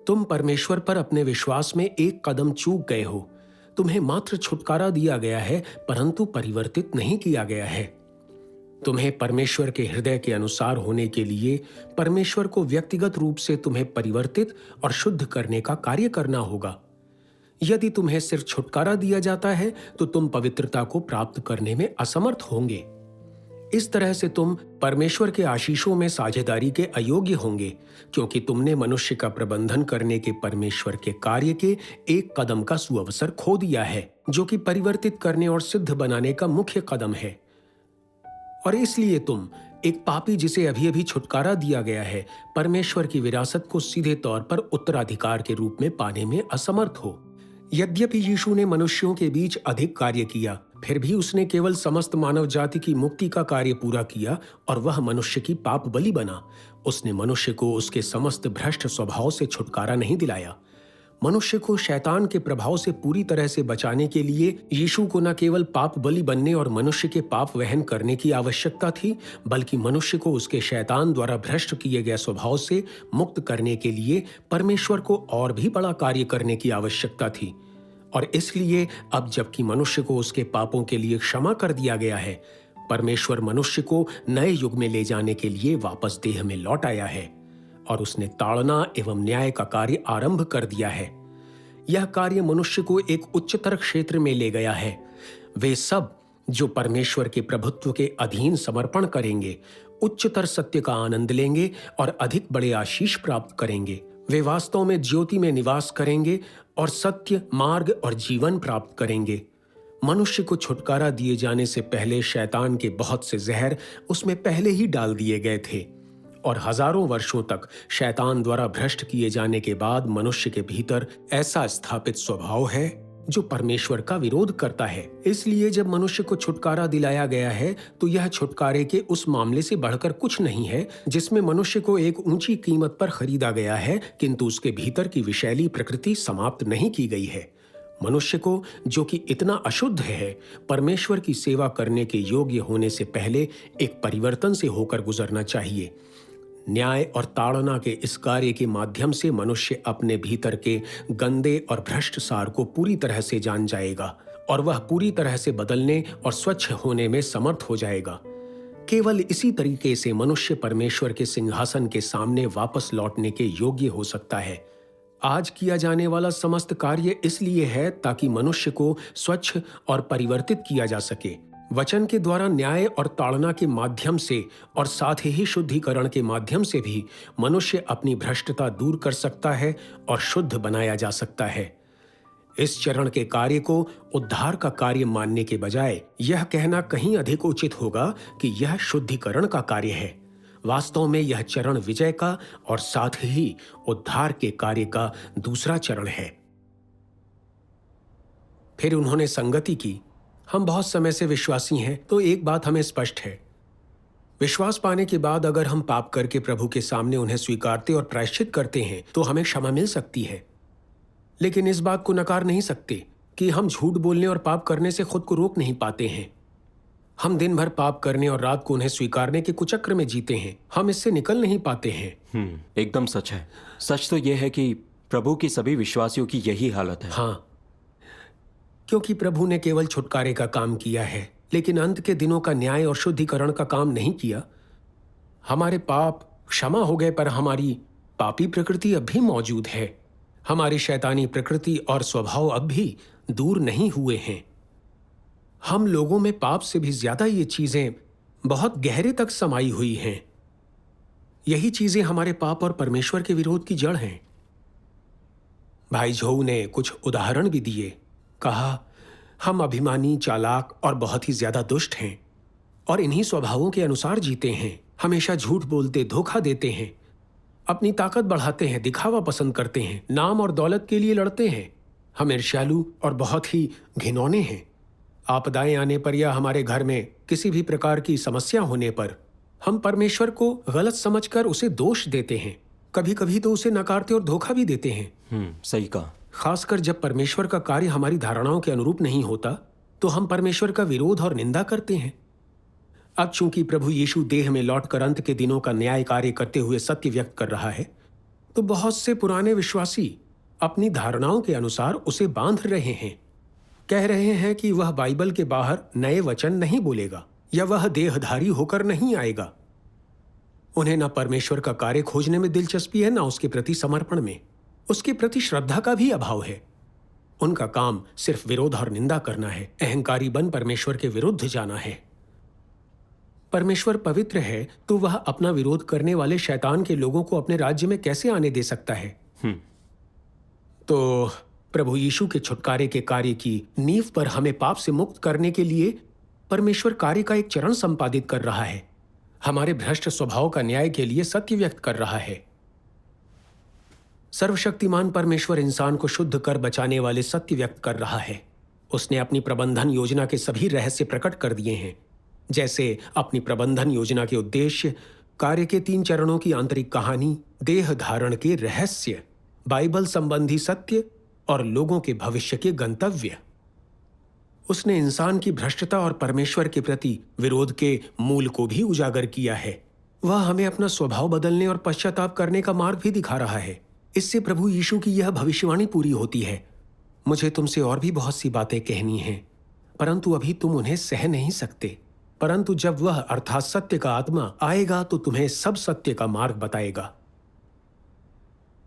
तुम परमेश्वर पर अपने विश्वास में एक कदम चूक गए हो। तुम्हें मात्र छुटकारा दिया गया है, परंतु परिवर्तित नहीं किया गया है। तुम्हें परमेश्वर के हृदय के अनुसार होने के लिए परमेश्वर को व्यक्तिगत रूप से तुम्हें परिवर्तित और शुद्ध करने का कार्य करना होगा। यदि तुम्हें सिर्फ छुटकारा दिया जाता है तो तुम पवित्रता को प्राप्त करने में असमर्थ होंगे। इस तरह से तुम परमेश्वर के आशीषों में साझेदारी के अयोग्य होंगे, क्योंकि तुमने मनुष्य का प्रबंधन करने के परमेश्वर के कार्य के एक कदम का सुअवसर खो दिया है, जो कि परिवर्तित करने और सिद्ध बनाने का मुख्य कदम है। और इसलिए तुम, एक पापी जिसे अभी अभी छुटकारा दिया गया है, परमेश्वर की विरासत को सीधे तौर पर उत्तराधिकार के रूप में पाने में असमर्थ हो। यद्यपि यीशु ने मनुष्यों के बीच अधिक कार्य किया, फिर भी उसने केवल समस्त मानव जाति की मुक्ति का कार्य पूरा किया और वह मनुष्य की पाप बलि बना। उसने मनुष्य को उसके समस्त भ्रष्ट स्वभाव से छुटकारा नहीं दिलाया। मनुष्य को शैतान के प्रभाव से पूरी तरह से बचाने के लिए यीशु को न केवल पाप बलि बनने और मनुष्य के पाप वहन करने की आवश्यकता थी, बल्कि मनुष्य को उसके शैतान द्वारा भ्रष्ट किए गए स्वभाव से मुक्त करने के लिए परमेश्वर को और भी बड़ा कार्य करने की आवश्यकता थी। और इसलिए अब जबकि मनुष्य को उसके पापों के लिए क्षमा कर दिया गया है, परमेश्वर मनुष्य को नए युग में ले जाने के लिए वापस देह में लौट आया है और उसने ताड़ना एवं न्याय का कार्य आरंभ कर दिया है। यह कार्य मनुष्य को एक उच्चतर क्षेत्र में ले गया है। वे सब जो परमेश्वर के प्रभुत्व के अधीन समर्पण करेंगे, उच्चतर सत्य का आनंद लेंगे और अधिक बड़े आशीष प्राप्त करेंगे। वे वास्तव में ज्योति में निवास करेंगे और सत्य, मार्ग और जीवन प्राप्त करेंगे। मनुष्य को छुटकारा दिए जाने से पहले शैतान के बहुत से जहर उसमें पहले ही डाल दिए गए थे और हजारों वर्षों तक शैतान द्वारा भ्रष्ट किए जाने के बाद मनुष्य के भीतर ऐसा स्थापित स्वभाव है जो परमेश्वर का विरोध करता है। इसलिए जब मनुष्य को छुटकारा दिलाया गया है तो यह छुटकारे के उस मामले से बढ़कर कुछ नहीं है जिसमें मनुष्य को एक ऊंची कीमत पर खरीदा गया है, किंतु उसके भीतर की विषैली प्रकृति समाप्त नहीं की गई है। मनुष्य को, जो कि इतना अशुद्ध है, परमेश्वर की सेवा करने के योग्य होने से पहले एक परिवर्तन से होकर गुजरना चाहिए। न्याय और ताड़ना के इस कार्य के माध्यम से मनुष्य अपने भीतर के गंदे और भ्रष्ट सार को पूरी तरह से जान जाएगा और वह पूरी तरह से बदलने और स्वच्छ होने में समर्थ हो जाएगा। केवल इसी तरीके से मनुष्य परमेश्वर के सिंहासन के सामने वापस लौटने के योग्य हो सकता है। आज किया जाने वाला समस्त कार्य इसलिए है ताकि मनुष्य को स्वच्छ और परिवर्तित किया जा सके। वचन के द्वारा न्याय और ताड़ना के माध्यम से और साथ ही शुद्धिकरण के माध्यम से भी मनुष्य अपनी भ्रष्टता दूर कर सकता है और शुद्ध बनाया जा सकता है। इस चरण के कार्य को उद्धार का कार्य मानने के बजाय यह कहना कहीं अधिक उचित होगा कि यह शुद्धिकरण का कार्य है। वास्तव में यह चरण विजय का और साथ ही उद्धार के कार्य का दूसरा चरण है। फिर उन्होंने संगति की, हम बहुत समय से विश्वासी हैं, तो एक बात हमें स्पष्ट है। विश्वास पाने के बाद अगर हम पाप करके प्रभु के सामने उन्हें स्वीकारते और प्रायश्चित करते हैं तो हमें क्षमा मिल सकती है। लेकिन इस बात को नकार नहीं सकते कि हम झूठ बोलने और पाप करने से खुद को रोक नहीं पाते हैं। हम दिन भर पाप करने और रात को उन्हें स्वीकारने के कुचक्र में जीते हैं। हम इससे निकल नहीं पाते हैं। एकदम सच है। सच तो यह है कि प्रभु की सभी विश्वासियों की यही हालत है। हाँ, क्योंकि प्रभु ने केवल छुटकारे का काम किया है, लेकिन अंत के दिनों का न्याय और शुद्धिकरण का काम नहीं किया। हमारे पाप क्षमा हो गए, पर हमारी पापी प्रकृति अब भी मौजूद है। हमारी शैतानी प्रकृति और स्वभाव अब भी दूर नहीं हुए हैं। हम लोगों में पाप से भी ज्यादा ये चीजें बहुत गहरे तक समाई हुई हैं। यही चीजें हमारे पाप और परमेश्वर के विरोध की जड़ हैं। भाई झोऊ ने कुछ उदाहरण भी दिए। कहा, हम अभिमानी, चालाक और बहुत ही ज्यादा दुष्ट हैं और इन्हीं स्वभावों के अनुसार जीते हैं। हमेशा झूठ बोलते, धोखा देते हैं, अपनी ताकत बढ़ाते हैं, दिखावा पसंद करते हैं, नाम और दौलत के लिए लड़ते हैं। हम ईर्ष्यालु और बहुत ही घिनौने हैं। आपदाएं आने पर या हमारे घर में किसी भी प्रकार की समस्या होने पर हम परमेश्वर को गलत समझकर उसे दोष देते हैं। कभी कभी तो उसे नकारते और धोखा भी देते हैं। सही कहा। खासकर जब परमेश्वर का कार्य हमारी धारणाओं के अनुरूप नहीं होता तो हम परमेश्वर का विरोध और निंदा करते हैं। अब चूंकि प्रभु यीशु देह में लौटकर अंत के दिनों का न्याय कार्य करते हुए सत्य व्यक्त कर रहा है, तो बहुत से पुराने विश्वासी अपनी धारणाओं के अनुसार उसे बांध रहे हैं। कह रहे हैं कि वह बाइबल के बाहर नए वचन नहीं बोलेगा या वह देहधारी होकर नहीं आएगा। उन्हें न परमेश्वर का कार्य खोजने में दिलचस्पी है, न उसके प्रति समर्पण में। उसके प्रति श्रद्धा का भी अभाव है। उनका काम सिर्फ विरोध और निंदा करना है, अहंकारी बन परमेश्वर के विरुद्ध जाना है। परमेश्वर पवित्र है तो वह अपना विरोध करने वाले शैतान के लोगों को अपने राज्य में कैसे आने दे सकता है? तो प्रभु यीशु के छुटकारे के कार्य की नींव पर हमें पाप से मुक्त करने के लिए परमेश्वर कार्य का एक चरण संपादित कर रहा है। हमारे भ्रष्ट स्वभाव का न्याय के लिए सत्य व्यक्त कर रहा है। सर्वशक्तिमान परमेश्वर इंसान को शुद्ध कर बचाने वाले सत्य व्यक्त कर रहा है। उसने अपनी प्रबंधन योजना के सभी रहस्य प्रकट कर दिए हैं, जैसे अपनी प्रबंधन योजना के उद्देश्य, कार्य के 3 चरणों की आंतरिक कहानी, देह धारण के रहस्य, बाइबल संबंधी सत्य और लोगों के भविष्य के गंतव्य। उसने इंसान की भ्रष्टता और परमेश्वर के प्रति विरोध के मूल को भी उजागर किया है। वह हमें अपना स्वभाव बदलने और पश्चाताप करने का मार्ग भी दिखा रहा है। इससे प्रभु यीशु की यह भविष्यवाणी पूरी होती है, मुझे तुमसे और भी बहुत सी बातें कहनी हैं, परंतु अभी तुम उन्हें सह नहीं सकते। परंतु जब वह अर्थात सत्य का आत्मा आएगा तो तुम्हें सब सत्य का मार्ग बताएगा।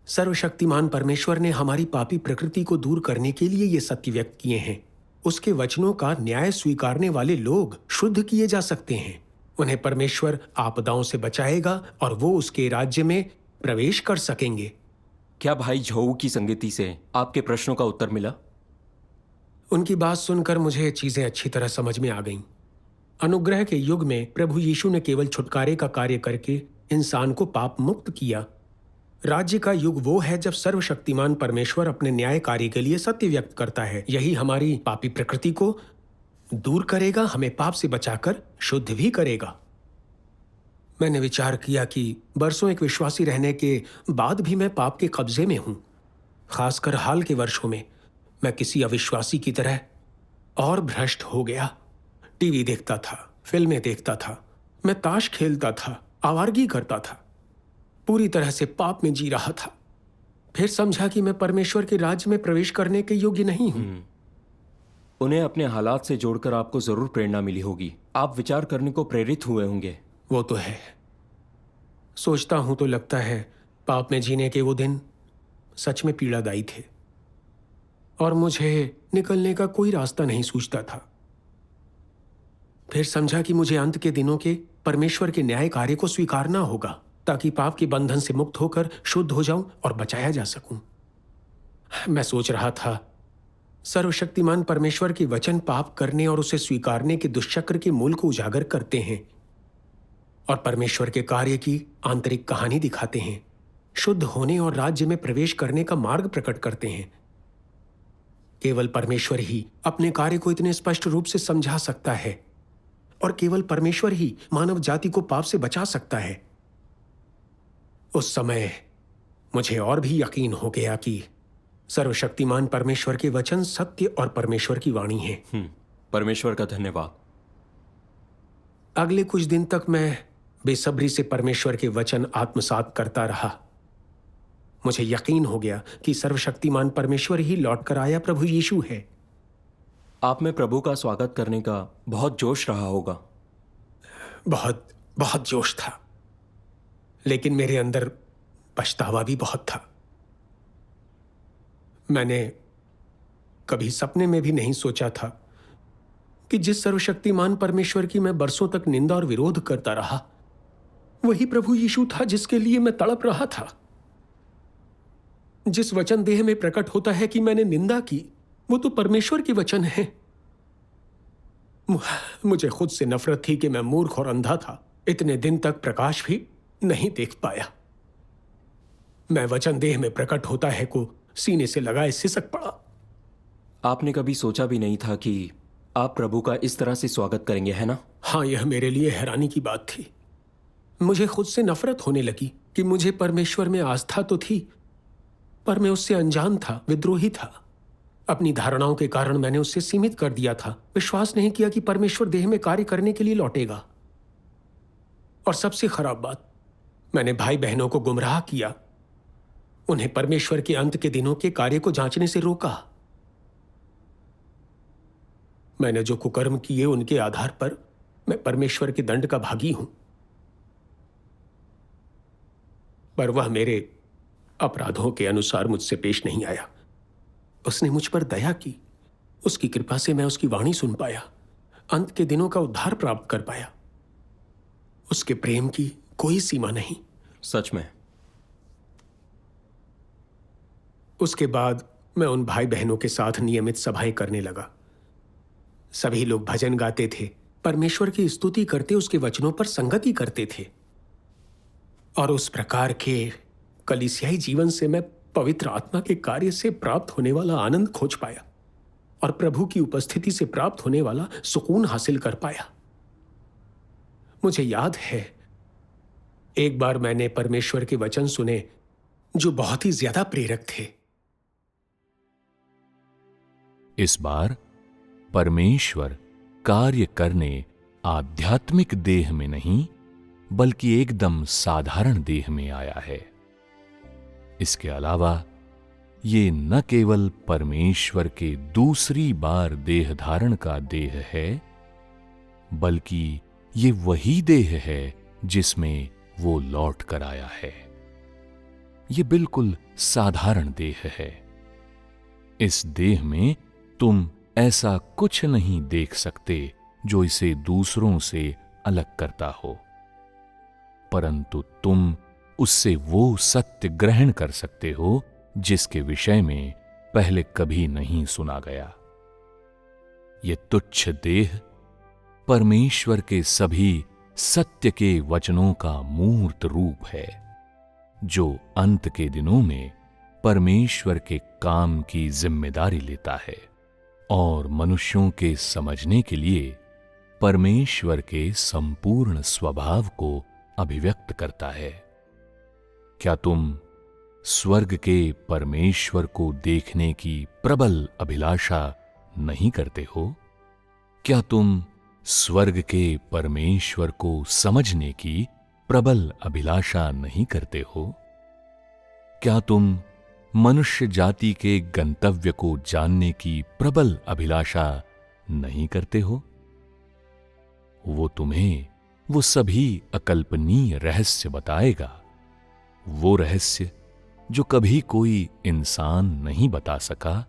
सर्वशक्तिमान परमेश्वर ने हमारी पापी प्रकृति को दूर करने के लिए ये सत्य व्यक्त किए हैं। उसके वचनों का न्याय स्वीकारने वाले लोग शुद्ध किए जा सकते हैं। उन्हें परमेश्वर आपदाओं से बचाएगा और वो उसके राज्य में प्रवेश कर सकेंगे। क्या भाई झोऊ की संगति से आपके प्रश्नों का उत्तर मिला? उनकी बात सुनकर मुझे चीजें अच्छी तरह समझ में आ गईं। अनुग्रह के युग में प्रभु यीशु ने केवल छुटकारे का कार्य करके इंसान को पाप मुक्त किया। राज्य का युग वो है जब सर्वशक्तिमान परमेश्वर अपने न्याय कार्य के लिए सत्य व्यक्त करता है। यही हमारी पापी प्रकृति को दूर करेगा, हमें पाप से बचाकर शुद्ध भी करेगा। मैंने विचार किया कि बरसों एक विश्वासी रहने के बाद भी मैं पाप के कब्जे में हूं। खासकर हाल के वर्षों में मैं किसी अविश्वासी की तरह और भ्रष्ट हो गया। टीवी देखता था, फिल्में देखता था, मैं ताश खेलता था, आवारगी करता था, पूरी तरह से पाप में जी रहा था। फिर समझा कि मैं परमेश्वर के राज्य में प्रवेश करने के योग्य नहीं हूं। उन्हें अपने हालात से जोड़कर आपको जरूर प्रेरणा मिली होगी। आप विचार करने को प्रेरित हुए होंगे। वो तो है। सोचता हूं तो लगता है पाप में जीने के वो दिन सच में पीड़ादायी थे और मुझे निकलने का कोई रास्ता नहीं सूझता था। फिर समझा कि मुझे अंत के दिनों के परमेश्वर के न्याय कार्य को स्वीकारना होगा ताकि पाप के बंधन से मुक्त होकर शुद्ध हो जाऊं और बचाया जा सकूं। मैं सोच रहा था, सर्वशक्तिमान परमेश्वर के वचन पाप करने और उसे स्वीकारने के दुष्चक्र के मूल को उजागर करते हैं और परमेश्वर के कार्य की आंतरिक कहानी दिखाते हैं, शुद्ध होने और राज्य में प्रवेश करने का मार्ग प्रकट करते हैं। केवल परमेश्वर ही अपने कार्य को इतने स्पष्ट रूप से समझा सकता है और केवल परमेश्वर ही मानव जाति को पाप से बचा सकता है। उस समय मुझे और भी यकीन हो गया कि सर्वशक्तिमान परमेश्वर के वचन सत्य और परमेश्वर की वाणी है। परमेश्वर का धन्यवाद। अगले कुछ दिन तक मैं बेसब्री से परमेश्वर के वचन आत्मसात करता रहा। मुझे यकीन हो गया कि सर्वशक्तिमान परमेश्वर ही लौट कर आया प्रभु यीशु है। आप में प्रभु का स्वागत करने का बहुत जोश रहा होगा। बहुत बहुत जोश था, लेकिन मेरे अंदर पछतावा भी बहुत था। मैंने कभी सपने में भी नहीं सोचा था कि जिस सर्वशक्तिमान परमेश्वर की मैं बरसों तक निंदा और विरोध करता रहा, वही प्रभु यीशु था जिसके लिए मैं तड़प रहा था। जिस वचन देह में प्रकट होता है कि मैंने निंदा की, वो तो परमेश्वर के वचन है। मुझे खुद से नफरत थी कि मैं मूर्ख और अंधा था, इतने दिन तक प्रकाश भी नहीं देख पाया। मैं वचन देह में प्रकट होता है को सीने से लगाए सिसक पड़ा। आपने कभी सोचा भी नहीं था कि आप प्रभु का इस तरह से स्वागत करेंगे, है ना? हाँ, यह मेरे लिए हैरानी की बात थी। मुझे खुद से नफरत होने लगी कि मुझे परमेश्वर में आस्था तो थी, पर मैं उससे अनजान था, विद्रोही था। अपनी धारणाओं के कारण मैंने उससे सीमित कर दिया था। विश्वास नहीं किया कि परमेश्वर देह में कार्य करने के लिए लौटेगा। और सबसे खराब बात, मैंने भाई बहनों को गुमराह किया, उन्हें परमेश्वर के अंत के दिनों के कार्य को जांचने से रोका। मैंने जो कुकर्म किए उनके आधार पर मैं परमेश्वर के दंड का भागी हूं, पर वह मेरे अपराधों के अनुसार मुझसे पेश नहीं आया। उसने मुझ पर दया की। उसकी कृपा से मैं उसकी वाणी सुन पाया, अंत के दिनों का उद्धार प्राप्त कर पाया। उसके प्रेम की कोई सीमा नहीं। सच में। उसके बाद मैं उन भाई बहनों के साथ नियमित सभाएं करने लगा। सभी लोग भजन गाते थे, परमेश्वर की स्तुति करते, उसके वचनों पर संगति करते थे। और उस प्रकार के कलीसियाई जीवन से मैं पवित्र आत्मा के कार्य से प्राप्त होने वाला आनंद खोज पाया और प्रभु की उपस्थिति से प्राप्त होने वाला सुकून हासिल कर पाया। मुझे याद है, एक बार मैंने परमेश्वर के वचन सुने जो बहुत ही ज्यादा प्रेरक थे। इस बार परमेश्वर कार्य करने आध्यात्मिक देह में नहीं, बल्कि एकदम साधारण देह में आया है। इसके अलावा ये न केवल परमेश्वर के दूसरी बार देह धारण का देह है, बल्कि ये वही देह है जिसमें वो लौट कर आया है। ये बिल्कुल साधारण देह है। इस देह में तुम ऐसा कुछ नहीं देख सकते जो इसे दूसरों से अलग करता हो, परंतु तुम उससे वो सत्य ग्रहण कर सकते हो जिसके विषय में पहले कभी नहीं सुना गया। ये तुच्छ देह परमेश्वर के सभी सत्य के वचनों का मूर्त रूप है, जो अंत के दिनों में परमेश्वर के काम की जिम्मेदारी लेता है और मनुष्यों के समझने के लिए परमेश्वर के संपूर्ण स्वभाव को अभिव्यक्त करता है। क्या तुम स्वर्ग के परमेश्वर को देखने की प्रबल अभिलाषा नहीं करते हो? क्या तुम स्वर्ग के परमेश्वर को समझने की प्रबल अभिलाषा नहीं करते हो? क्या तुम मनुष्य जाति के गंतव्य को जानने की प्रबल अभिलाषा नहीं करते हो? वो तुम्हें वो सभी अकल्पनीय रहस्य बताएगा, वो रहस्य जो कभी कोई इंसान नहीं बता सका,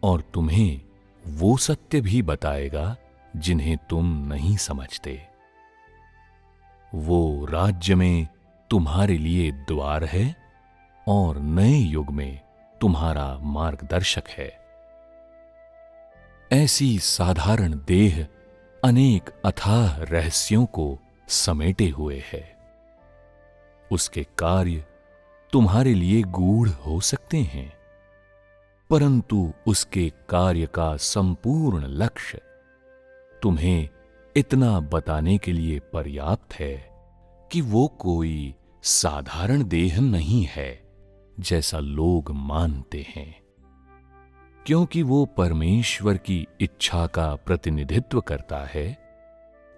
और तुम्हें वो सत्य भी बताएगा जिन्हें तुम नहीं समझते। वो राज्य में तुम्हारे लिए द्वार है और नए युग में तुम्हारा मार्गदर्शक है। ऐसी साधारण देह अनेक अथाह रहस्यों को समेटे हुए है। उसके कार्य तुम्हारे लिए गूढ़ हो सकते हैं, परंतु उसके कार्य का संपूर्ण लक्ष्य तुम्हें इतना बताने के लिए पर्याप्त है कि वो कोई साधारण देह नहीं है जैसा लोग मानते हैं, क्योंकि वो परमेश्वर की इच्छा का प्रतिनिधित्व करता है,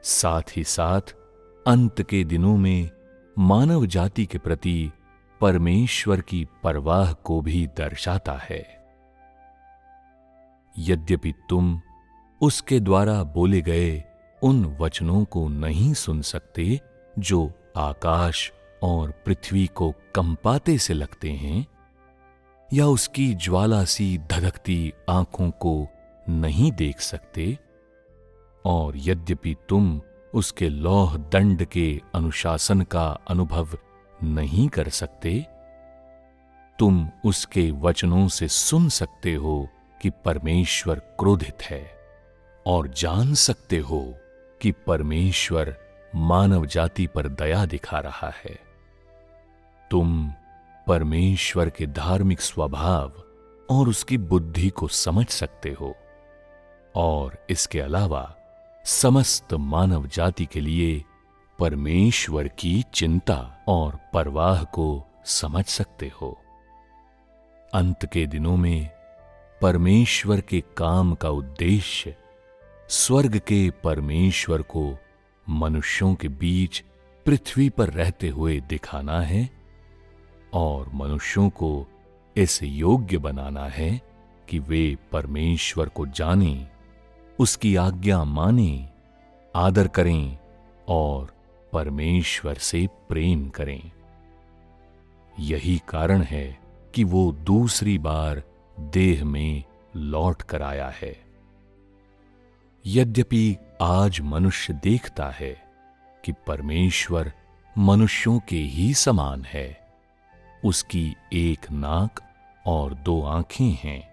साथ ही साथ अंत के दिनों में मानव जाति के प्रति परमेश्वर की परवाह को भी दर्शाता है। यद्यपि तुम उसके द्वारा बोले गए उन वचनों को नहीं सुन सकते जो आकाश और पृथ्वी को कंपाते से लगते हैं, या उसकी ज्वाला सी धधकती आंखों को नहीं देख सकते, और यद्यपि तुम उसके लौह दंड के अनुशासन का अनुभव नहीं कर सकते, तुम उसके वचनों से सुन सकते हो कि परमेश्वर क्रोधित है, और जान सकते हो कि परमेश्वर मानव जाति पर दया दिखा रहा है। तुम परमेश्वर के धार्मिक स्वभाव और उसकी बुद्धि को समझ सकते हो, और इसके अलावा समस्त मानव जाति के लिए परमेश्वर की चिंता और परवाह को समझ सकते हो। अंत के दिनों में परमेश्वर के काम का उद्देश्य स्वर्ग के परमेश्वर को मनुष्यों के बीच पृथ्वी पर रहते हुए दिखाना है, और मनुष्यों को इस योग्य बनाना है कि वे परमेश्वर को जानें, उसकी आज्ञा मानें, आदर करें और परमेश्वर से प्रेम करें। यही कारण है कि वो दूसरी बार देह में लौट कर आया है। यद्यपि आज मनुष्य देखता है कि परमेश्वर मनुष्यों के ही समान है, उसकी एक नाक और 2 आंखें हैं,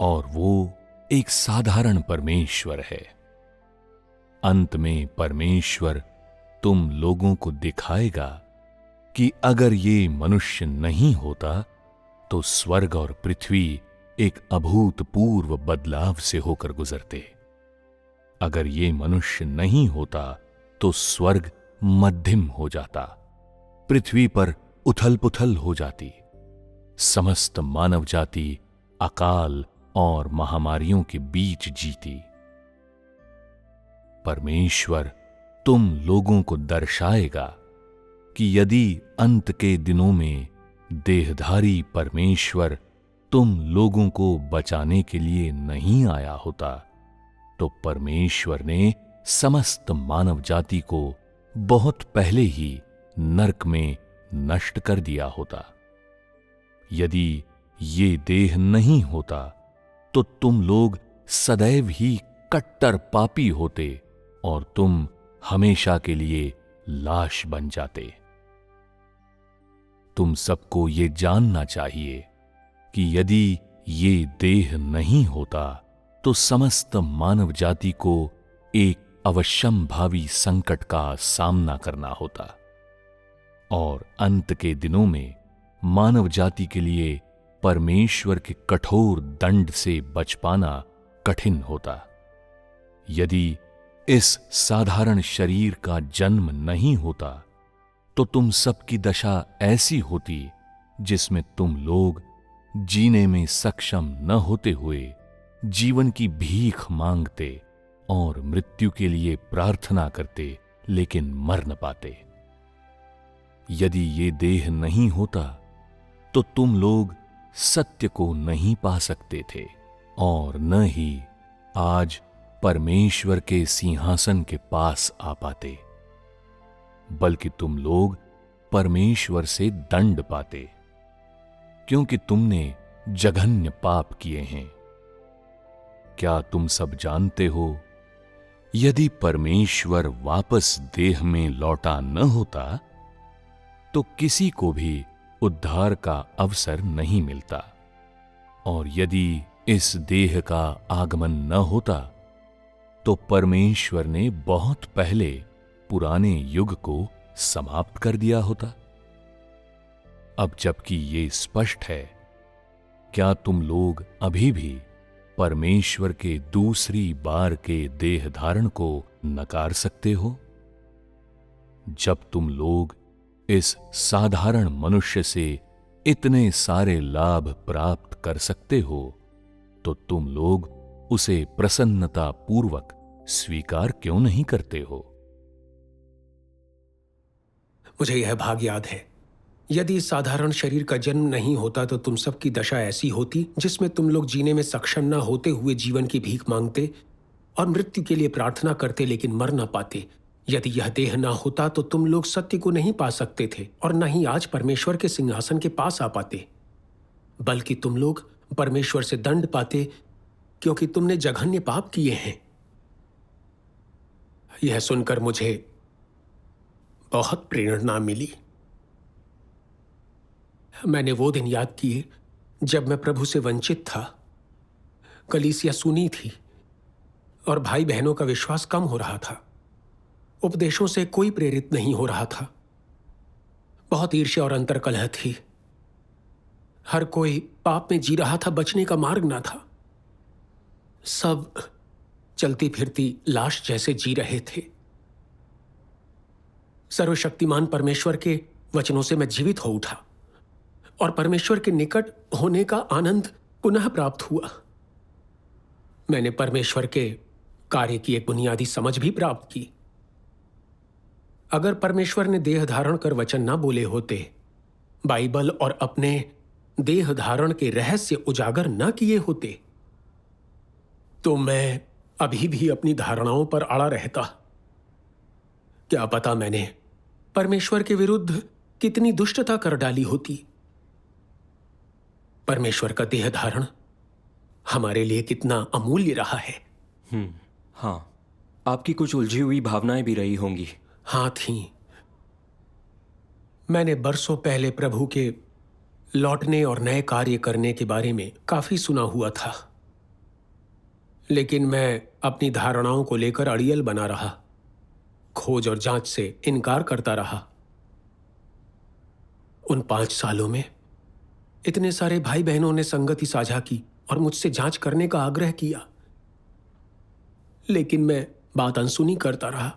और वो एक साधारण परमेश्वर है। अंत में परमेश्वर तुम लोगों को दिखाएगा कि अगर ये मनुष्य नहीं होता तो स्वर्ग और पृथ्वी एक अभूतपूर्व बदलाव से होकर गुजरते। अगर ये मनुष्य नहीं होता तो स्वर्ग मध्यम हो जाता, पृथ्वी पर उथल पुथल हो जाती, समस्त मानव जाति अकाल और महामारियों के बीच जीती। परमेश्वर तुम लोगों को दर्शाएगा कि यदि अंत के दिनों में देहधारी परमेश्वर तुम लोगों को बचाने के लिए नहीं आया होता, तो परमेश्वर ने समस्त मानव जाति को बहुत पहले ही नरक में नष्ट कर दिया होता। यदि ये देह नहीं होता तो तुम लोग सदैव ही कट्टर पापी होते और तुम हमेशा के लिए लाश बन जाते। तुम सबको ये जानना चाहिए कि यदि ये देह नहीं होता तो समस्त मानव जाति को एक अवश्यंभावी संकट का सामना करना होता, और अंत के दिनों में मानव जाति के लिए परमेश्वर के कठोर दंड से बच पाना कठिन होता। यदि इस साधारण शरीर का जन्म नहीं होता तो तुम सबकी दशा ऐसी होती जिसमें तुम लोग जीने में सक्षम न होते हुए जीवन की भीख मांगते और मृत्यु के लिए प्रार्थना करते, लेकिन मर न पाते। यदि ये देह नहीं होता तो तुम लोग सत्य को नहीं पा सकते थे, और न ही आज परमेश्वर के सिंहासन के पास आ पाते, बल्कि तुम लोग परमेश्वर से दंड पाते, क्योंकि तुमने जघन्य पाप किए हैं। क्या तुम सब जानते हो, यदि परमेश्वर वापस देह में लौटा न होता तो किसी को भी उद्धार का अवसर नहीं मिलता, और यदि इस देह का आगमन न होता तो परमेश्वर ने बहुत पहले पुराने युग को समाप्त कर दिया होता। अब जबकि ये स्पष्ट है, क्या तुम लोग अभी भी परमेश्वर के दूसरी बार के देह धारण को नकार सकते हो? जब तुम लोग इस साधारण मनुष्य से इतने सारे लाभ प्राप्त कर सकते हो, तो तुम लोग उसे प्रसन्नता पूर्वक स्वीकार क्यों नहीं करते हो? मुझे यह भाग याद है, यदि इस साधारण शरीर का जन्म नहीं होता तो तुम सबकी दशा ऐसी होती जिसमें तुम लोग जीने में सक्षम न होते हुए जीवन की भीख मांगते और मृत्यु के लिए प्रार्थना करते, लेकिन मर न पाते। यदि यह देह ना होता तो तुम लोग सत्य को नहीं पा सकते थे और न ही आज परमेश्वर के सिंहासन के पास आ पाते, बल्कि तुम लोग परमेश्वर से दंड पाते, क्योंकि तुमने जघन्य पाप किए हैं। यह सुनकर मुझे बहुत प्रेरणा मिली। मैंने वो दिन याद किए जब मैं प्रभु से वंचित था, कलीसिया सुनी थी और भाई बहनों का विश्वास कम हो रहा था। उपदेशों से कोई प्रेरित नहीं हो रहा था। बहुत ईर्ष्या और अंतर्कलह थी। हर कोई पाप में जी रहा था, बचने का मार्ग ना था। सब चलती फिरती लाश जैसे जी रहे थे। सर्वशक्तिमान परमेश्वर के वचनों से मैं जीवित हो उठा और परमेश्वर के निकट होने का आनंद पुनः प्राप्त हुआ। मैंने परमेश्वर के कार्य की एक बुनियादी समझ भी प्राप्त की। अगर परमेश्वर ने देह धारण कर वचन ना बोले होते, बाइबल और अपने देह धारण के रहस्य उजागर न किए होते, तो मैं अभी भी अपनी धारणाओं पर अड़ा रहता। क्या पता मैंने परमेश्वर के विरुद्ध कितनी दुष्टता कर डाली होती। परमेश्वर का देह धारण हमारे लिए कितना अमूल्य रहा है। हाँ, आपकी कुछ उलझी हुई भावनाएं भी रही होंगी। हाँ थी। मैंने बरसों पहले प्रभु के लौटने और नए कार्य करने के बारे में काफी सुना हुआ था, लेकिन मैं अपनी धारणाओं को लेकर अड़ियल बना रहा, खोज और जांच से इनकार करता रहा। उन 5 सालों में इतने सारे भाई बहनों ने संगति साझा की और मुझसे जांच करने का आग्रह किया, लेकिन मैं बात अनसुनी करता रहा।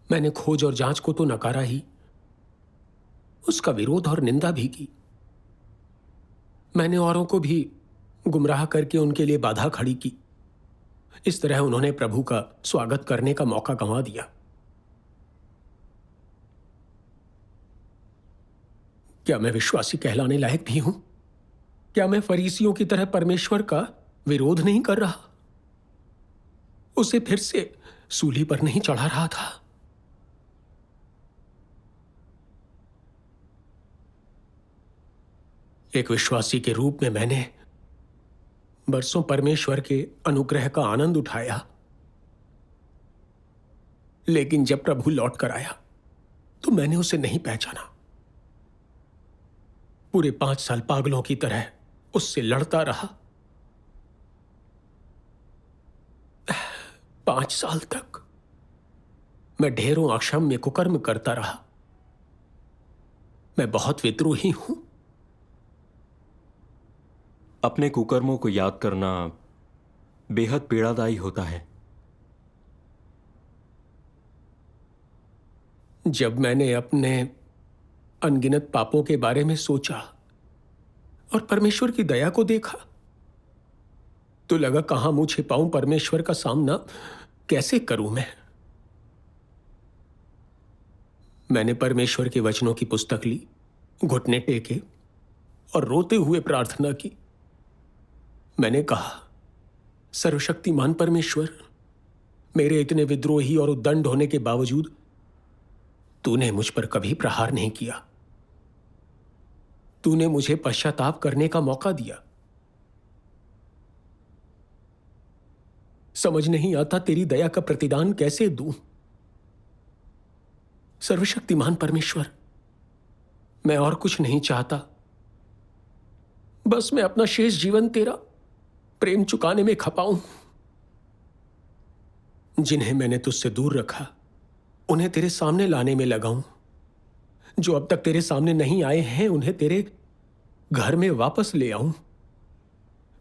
मैंने खोज और जांच को तो नकारा ही, उसका विरोध और निंदा भी की। मैंने औरों को भी गुमराह करके उनके लिए बाधा खड़ी की। इस तरह उन्होंने प्रभु का स्वागत करने का मौका गंवा दिया। क्या मैं विश्वासी कहलाने लायक भी हूं? क्या मैं फरीसियों की तरह परमेश्वर का विरोध नहीं कर रहा, उसे फिर से सूली पर नहीं चढ़ा रहा था? एक विश्वासी के रूप में मैंने बरसों परमेश्वर के अनुग्रह का आनंद उठाया, लेकिन जब प्रभु लौट कर आया तो मैंने उसे नहीं पहचाना। पूरे 5 साल पागलों की तरह उससे लड़ता रहा। 5 साल तक मैं ढेरों अक्षम्य कुकर्म करता रहा। मैं बहुत विद्रोही हूं। अपने कुकर्मों को याद करना बेहद पीड़ादायी होता है। जब मैंने अपने अनगिनत पापों के बारे में सोचा और परमेश्वर की दया को देखा, तो लगा कहां मुंह छिपाऊं, परमेश्वर का सामना कैसे करूं मैं। मैंने परमेश्वर के वचनों की पुस्तक ली, घुटने टेके और रोते हुए प्रार्थना की। मैंने कहा, सर्वशक्तिमान परमेश्वर, मेरे इतने विद्रोही और उद्दंड होने के बावजूद तूने मुझ पर कभी प्रहार नहीं किया। तूने मुझे पश्चाताप करने का मौका दिया। समझ नहीं आता तेरी दया का प्रतिदान कैसे दूं। सर्वशक्तिमान परमेश्वर, मैं और कुछ नहीं चाहता, बस मैं अपना शेष जीवन तेरा प्रेम चुकाने में खपाऊं। जिन्हें मैंने तुझसे दूर रखा उन्हें तेरे सामने लाने में लगाऊं। जो अब तक तेरे सामने नहीं आए हैं उन्हें तेरे घर में वापस ले आऊं।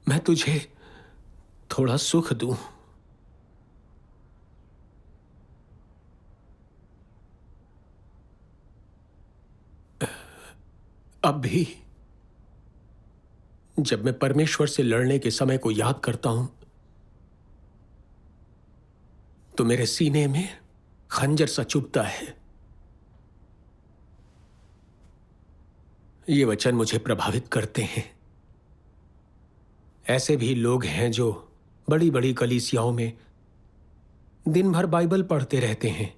मैं तुझे थोड़ा सुख दूं। अब भी जब मैं परमेश्वर से लड़ने के समय को याद करता हूं तो मेरे सीने में खंजर सा चुभता है। ये वचन मुझे प्रभावित करते हैं। ऐसे भी लोग हैं जो बड़ी बड़ी कलीसियाओं में दिन भर बाइबल पढ़ते रहते हैं,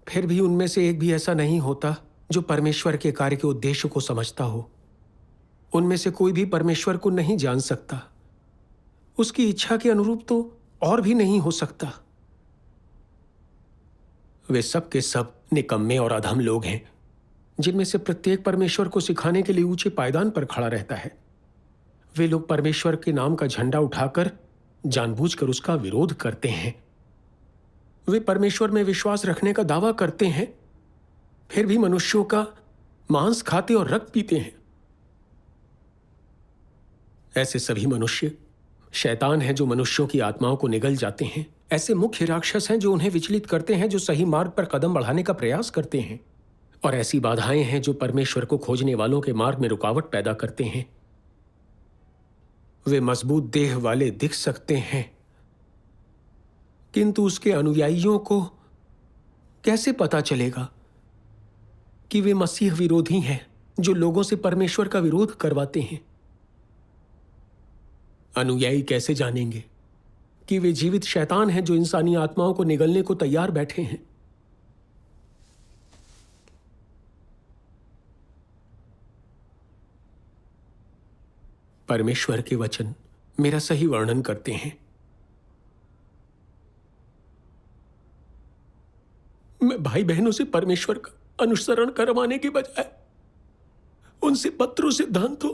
फिर भी उनमें से एक भी ऐसा नहीं होता जो परमेश्वर के कार्य के उद्देश्य को समझता हो। उनमें से कोई भी परमेश्वर को नहीं जान सकता, उसकी इच्छा के अनुरूप तो और भी नहीं हो सकता। वे सब के सब निकम्मे और अधम लोग हैं, जिनमें से प्रत्येक परमेश्वर को सिखाने के लिए ऊंचे पायदान पर खड़ा रहता है। वे लोग परमेश्वर के नाम का झंडा उठाकर जानबूझकर उसका विरोध करते हैं। वे परमेश्वर में विश्वास रखने का दावा करते हैं, फिर भी मनुष्यों का मांस खाते और रक्त पीते हैं। ऐसे सभी मनुष्य शैतान हैं जो मनुष्यों की आत्माओं को निगल जाते हैं। ऐसे मुख्य राक्षस हैं जो उन्हें विचलित करते हैं, जो सही मार्ग पर कदम बढ़ाने का प्रयास करते हैं। और ऐसी बाधाएं हैं जो परमेश्वर को खोजने वालों के मार्ग में रुकावट पैदा करते हैं। वे मजबूत देह वाले दिख सकते हैं, किंतु उसके अनुयायियों को कैसे पता चलेगा कि वे मसीह विरोधी हैं जो लोगों से परमेश्वर का विरोध करवाते हैं? अनुयायी कैसे जानेंगे कि वे जीवित शैतान हैं जो इंसानी आत्माओं को निगलने को तैयार बैठे हैं? परमेश्वर के वचन मेरा सही वर्णन करते हैं। मैं भाई बहनों से परमेश्वर का अनुसरण करवाने के बजाय उनसे पत्रों, सिद्धांतों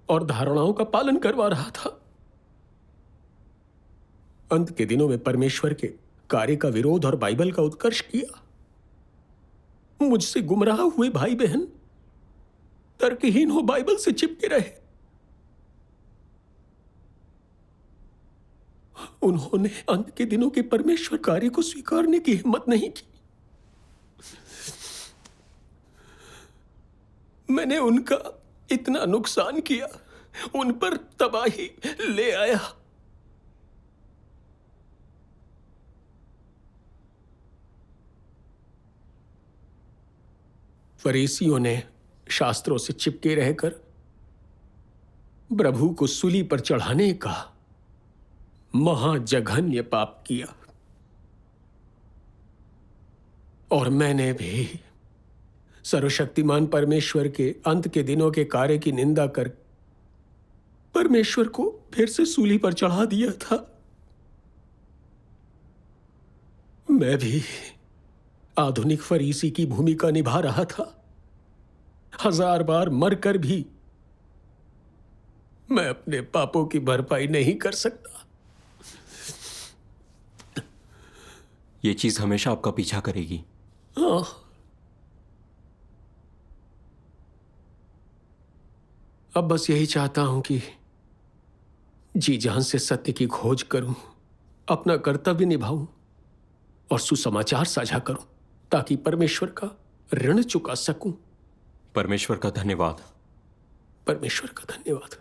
और धारणाओं का पालन करवा रहा था। अंत के दिनों में परमेश्वर के कार्य का विरोध और बाइबल का उत्कर्ष किया। मुझसे गुमराह हुए भाई बहन तर्कहीन हो बाइबल से चिपके रहे। उन्होंने अंत के दिनों के परमेश्वर कार्य को स्वीकारने की हिम्मत नहीं की। मैंने उनका इतना नुकसान किया, उन पर तबाही ले आया। फरीसियों ने शास्त्रों से चिपके रहकर प्रभु को सूली पर चढ़ाने का महाजघन्य पाप किया, और मैंने भी सर्वशक्तिमान परमेश्वर के अंत के दिनों के कार्य की निंदा कर परमेश्वर को फिर से सूली पर चढ़ा दिया था। मैं भी आधुनिक फरीसी की भूमिका निभा रहा था। 1000 बार मरकर भी मैं अपने पापों की भरपाई नहीं कर सकता। ये चीज हमेशा आपका पीछा करेगी। हाँ, अब बस यही चाहता हूं कि जी जान से सत्य की खोज करूं, अपना कर्तव्य निभाऊं और सुसमाचार साझा करूं, ताकि परमेश्वर का ऋण चुका सकूं। परमेश्वर का धन्यवाद। परमेश्वर का धन्यवाद।